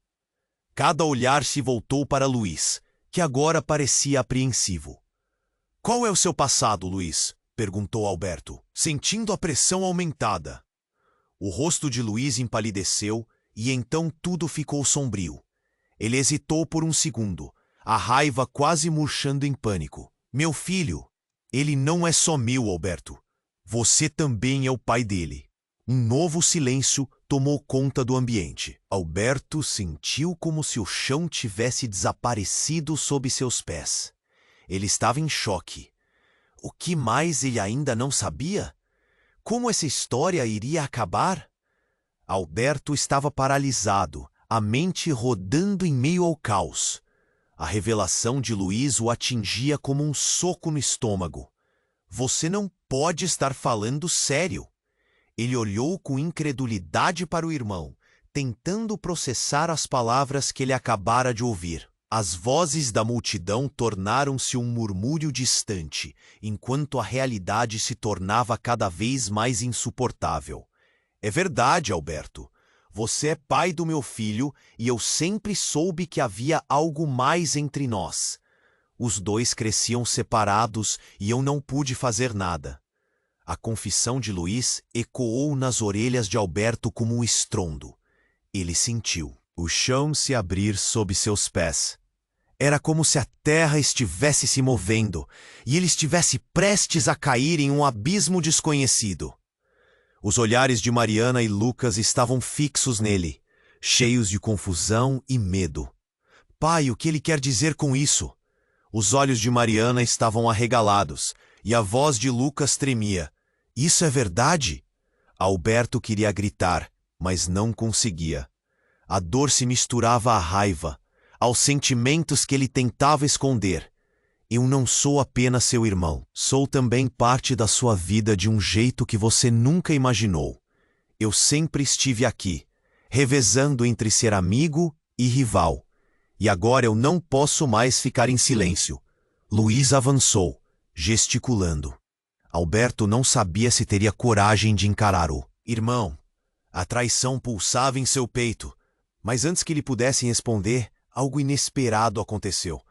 Cada olhar se voltou para Luiz, que agora parecia apreensivo. "Qual é o seu passado, Luiz?" perguntou Alberto, sentindo a pressão aumentada. O rosto de Luiz empalideceu e então tudo ficou sombrio. Ele hesitou por um segundo, a raiva quase murchando em pânico. "Meu filho, ele não é só meu, Alberto. Você também é o pai dele." Um novo silêncio tomou conta do ambiente. Alberto sentiu como se o chão tivesse desaparecido sob seus pés. Ele estava em choque. O que mais ele ainda não sabia? Como essa história iria acabar? Alberto estava paralisado, a mente rodando em meio ao caos. A revelação de Luiz o atingia como um soco no estômago. "Você não pode estar falando sério." Ele olhou com incredulidade para o irmão, tentando processar as palavras que ele acabara de ouvir. As vozes da multidão tornaram-se um murmúrio distante, enquanto a realidade se tornava cada vez mais insuportável. É verdade, Alberto. Você é pai do meu filho e eu sempre soube que havia algo mais entre nós. Os dois cresciam separados e eu não pude fazer nada. A confissão de Luiz ecoou nas orelhas de Alberto como um estrondo. Ele sentiu o chão se abrir sob seus pés. Era como se a terra estivesse se movendo e ele estivesse prestes a cair em um abismo desconhecido. Os olhares de Mariana e Lucas estavam fixos nele, cheios de confusão e medo. Pai, o que ele quer dizer com isso? Os olhos de Mariana estavam arregalados e a voz de Lucas tremia. Isso é verdade? Alberto queria gritar, mas não conseguia. A dor se misturava à raiva, aos sentimentos que ele tentava esconder. Eu não sou apenas seu irmão, sou também parte da sua vida de um jeito que você nunca imaginou. Eu sempre estive aqui, revezando entre ser amigo e rival. E agora eu não posso mais ficar em silêncio. Luiz avançou, gesticulando. Alberto não sabia se teria coragem de encarar-o. Irmão, a traição pulsava em seu peito. Mas antes que ele pudesse responder, algo inesperado aconteceu.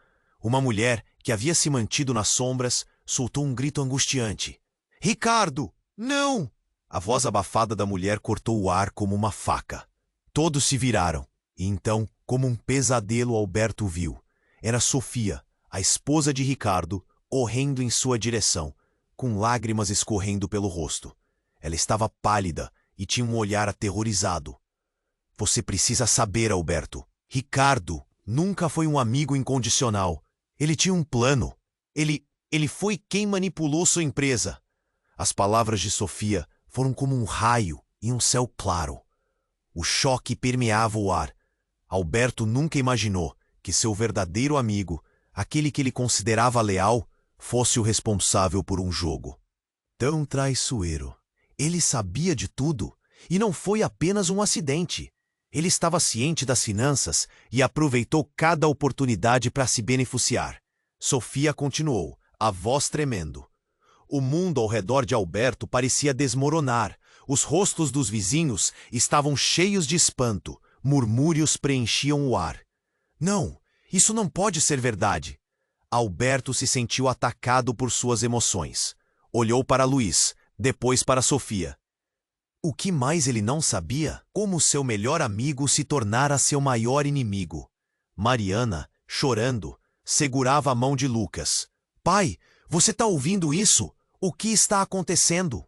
Uma mulher, que havia se mantido nas sombras, soltou um grito angustiante. — Ricardo! Não! A voz abafada da mulher cortou o ar como uma faca. Todos se viraram, e então, como um pesadelo, Alberto viu. Era Sofia, a esposa de Ricardo, correndo em sua direção, com lágrimas escorrendo pelo rosto. Ela estava pálida e tinha um olhar aterrorizado. Você precisa saber, Alberto. Ricardo nunca foi um amigo incondicional. Ele tinha um plano. Ele foi quem manipulou sua empresa. As palavras de Sofia foram como um raio em um céu claro. O choque permeava o ar. Alberto nunca imaginou que seu verdadeiro amigo, aquele que ele considerava leal, fosse o responsável por um jogo tão traiçoeiro. Ele sabia de tudo, e não foi apenas um acidente. Ele estava ciente das finanças e aproveitou cada oportunidade para se beneficiar. Sofia continuou, a voz tremendo. O mundo ao redor de Alberto parecia desmoronar. Os rostos dos vizinhos estavam cheios de espanto. Murmúrios preenchiam o ar. Não, isso não pode ser verdade. Alberto se sentiu atacado por suas emoções. Olhou para Luiz, depois para Sofia. O que mais ele não sabia? Como seu melhor amigo se tornara seu maior inimigo. Mariana, chorando, segurava a mão de Lucas. Pai, você está ouvindo isso? O que está acontecendo?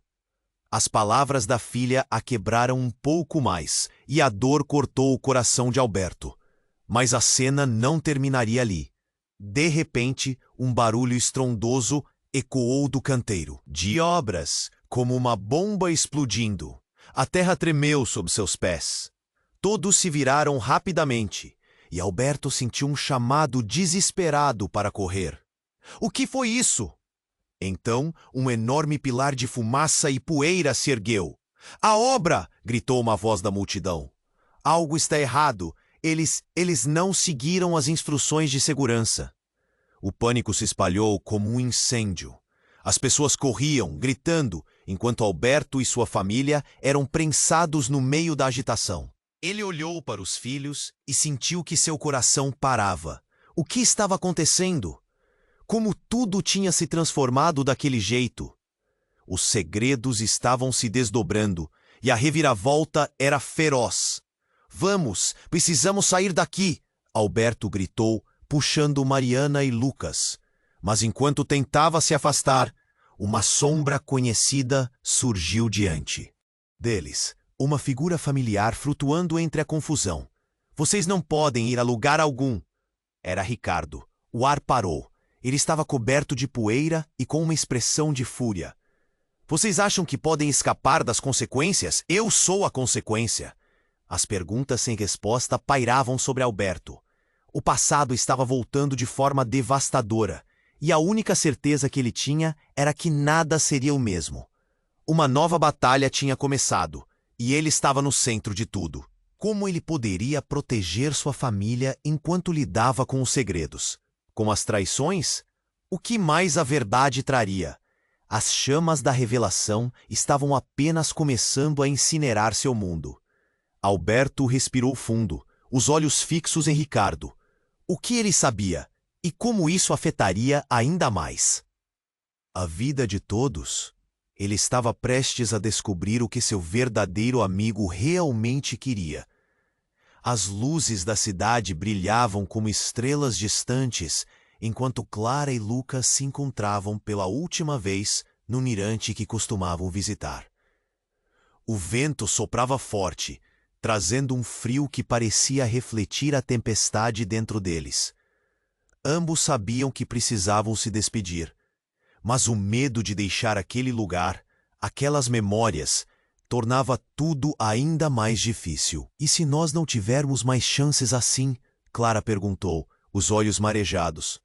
As palavras da filha a quebraram um pouco mais, e a dor cortou o coração de Alberto. Mas a cena não terminaria ali. De repente, um barulho estrondoso ecoou do canteiro. De obras, como uma bomba explodindo. A terra tremeu sob seus pés. Todos se viraram rapidamente, e Alberto sentiu um chamado desesperado para correr. O que foi isso? Então, um enorme pilar de fumaça e poeira se ergueu. A obra! Gritou uma voz da multidão. Algo está errado. Eles não seguiram as instruções de segurança. O pânico se espalhou como um incêndio. As pessoas corriam, gritando, enquanto Alberto e sua família eram prensados no meio da agitação. Ele olhou para os filhos e sentiu que seu coração parava. O que estava acontecendo? Como tudo tinha se transformado daquele jeito? Os segredos estavam se desdobrando e a reviravolta era feroz. Vamos, precisamos sair daqui! Alberto gritou, puxando Mariana e Lucas. Mas enquanto tentava se afastar, uma sombra conhecida surgiu diante deles, uma figura familiar flutuando entre a confusão. Vocês não podem ir a lugar algum. Era Ricardo. O ar parou. Ele estava coberto de poeira e com uma expressão de fúria. Vocês acham que podem escapar das consequências? Eu sou a consequência. As perguntas sem resposta pairavam sobre Alberto. O passado estava voltando de forma devastadora, e a única certeza que ele tinha era que nada seria o mesmo. Uma nova batalha tinha começado, e ele estava no centro de tudo. Como ele poderia proteger sua família enquanto lidava com os segredos? Com as traições? O que mais a verdade traria? As chamas da revelação estavam apenas começando a incinerar seu mundo. Alberto respirou fundo, os olhos fixos em Ricardo. O que ele sabia? E como isso afetaria ainda mais a vida de todos? Ele estava prestes a descobrir o que seu verdadeiro amigo realmente queria. As luzes da cidade brilhavam como estrelas distantes, enquanto Clara e Lucas se encontravam pela última vez no mirante que costumavam visitar. O vento soprava forte, trazendo um frio que parecia refletir a tempestade dentro deles. Ambos sabiam que precisavam se despedir, mas o medo de deixar aquele lugar, aquelas memórias, tornava tudo ainda mais difícil. E se nós não tivermos mais chances assim? Clara perguntou, os olhos marejados.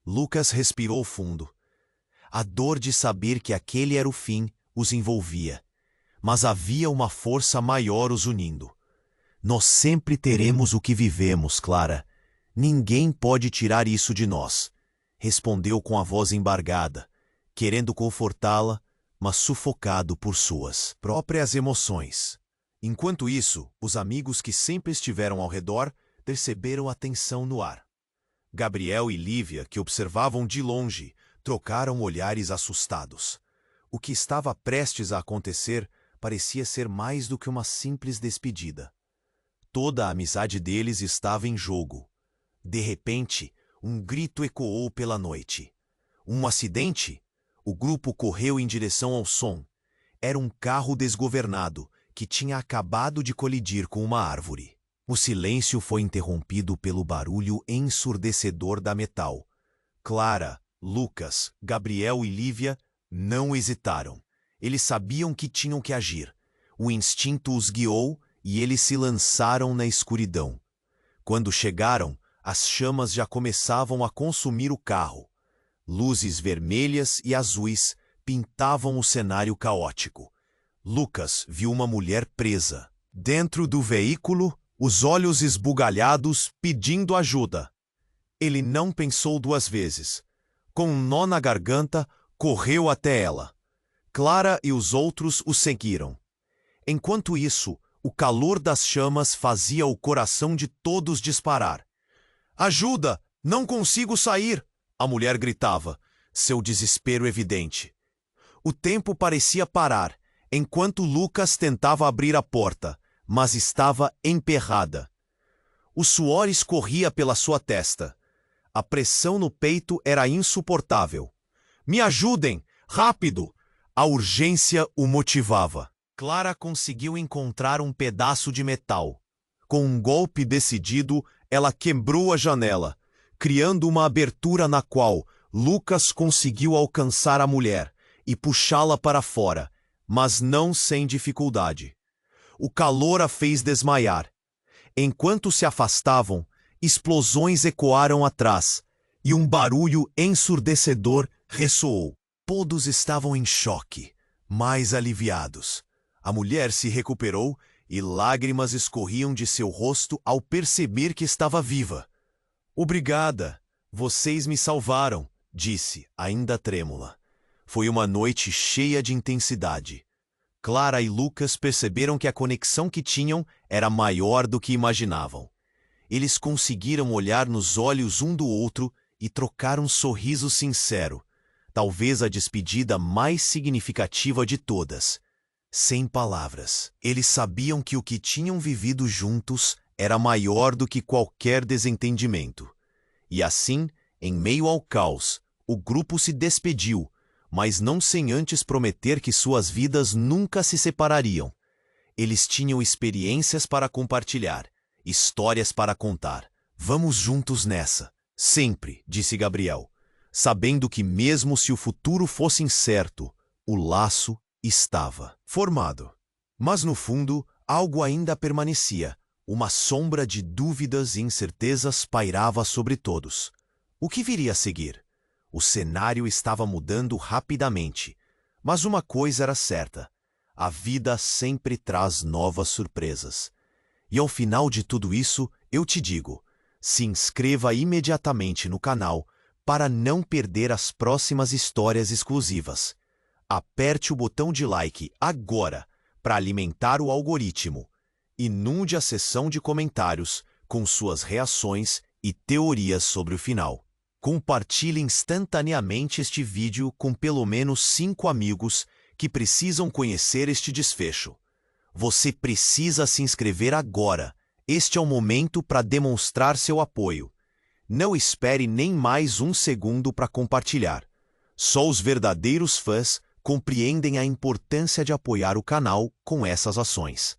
Lucas respirou fundo. A dor de saber que aquele era o fim os envolvia, mas havia uma força maior os unindo. Nós sempre teremos o que vivemos, Clara. Ninguém pode tirar isso de nós, respondeu com a voz embargada, querendo confortá-la, mas sufocado por suas próprias emoções. Enquanto isso, os amigos que sempre estiveram ao redor perceberam a tensão no ar. Gabriel e Lívia, que observavam de longe, trocaram olhares assustados. O que estava prestes a acontecer parecia ser mais do que uma simples despedida. Toda a amizade deles estava em jogo. De repente, um grito ecoou pela noite. Um acidente? O grupo correu em direção ao som. Era um carro desgovernado que tinha acabado de colidir com uma árvore. O silêncio foi interrompido pelo barulho ensurdecedor da metal. Clara, Lucas, Gabriel e Lívia não hesitaram. Eles sabiam que tinham que agir. O instinto os guiou e eles se lançaram na escuridão. Quando chegaram, as chamas já começavam a consumir o carro. Luzes vermelhas e azuis pintavam o cenário caótico. Lucas viu uma mulher presa. Dentro do veículo, os olhos esbugalhados, pedindo ajuda. Ele não pensou duas vezes. Com um nó na garganta, correu até ela. Clara e os outros o seguiram. Enquanto isso, o calor das chamas fazia o coração de todos disparar. Ajuda! Não consigo sair! A mulher gritava, seu desespero evidente. O tempo parecia parar, enquanto Lucas tentava abrir a porta, mas estava emperrada. O suor escorria pela sua testa. A pressão no peito era insuportável. Me ajudem! Rápido! A urgência o motivava. Clara conseguiu encontrar um pedaço de metal. Com um golpe decidido, ela quebrou a janela, criando uma abertura na qual Lucas conseguiu alcançar a mulher e puxá-la para fora, mas não sem dificuldade. O calor a fez desmaiar. Enquanto se afastavam, explosões ecoaram atrás e um barulho ensurdecedor ressoou. Todos estavam em choque, mais aliviados. A mulher se recuperou e lágrimas escorriam de seu rosto ao perceber que estava viva. Obrigada, vocês me salvaram, disse, ainda trêmula. Foi uma noite cheia de intensidade. Clara e Lucas perceberam que a conexão que tinham era maior do que imaginavam. Eles conseguiram olhar nos olhos um do outro e trocar um sorriso sincero, talvez a despedida mais significativa de todas. Sem palavras, eles sabiam que o que tinham vivido juntos era maior do que qualquer desentendimento. E assim, em meio ao caos, o grupo se despediu, mas não sem antes prometer que suas vidas nunca se separariam. Eles tinham experiências para compartilhar, histórias para contar. Vamos juntos nessa, sempre, disse Gabriel, sabendo que mesmo se o futuro fosse incerto, o laço estava formado. Mas no fundo, algo ainda permanecia. Uma sombra de dúvidas e incertezas pairava sobre todos. O que viria a seguir? O cenário estava mudando rapidamente, mas uma coisa era certa: a vida sempre traz novas surpresas. E ao final de tudo isso, eu te digo, se inscreva imediatamente no canal para não perder as próximas histórias exclusivas. Aperte o botão de like agora para alimentar o algoritmo. Inunde a seção de comentários com suas reações e teorias sobre o final. Compartilhe instantaneamente este vídeo com pelo menos 5 amigos que precisam conhecer este desfecho. Você precisa se inscrever agora. Este é o momento para demonstrar seu apoio. Não espere nem mais um segundo para compartilhar. Só os verdadeiros fãs compreendem a importância de apoiar o canal com essas ações.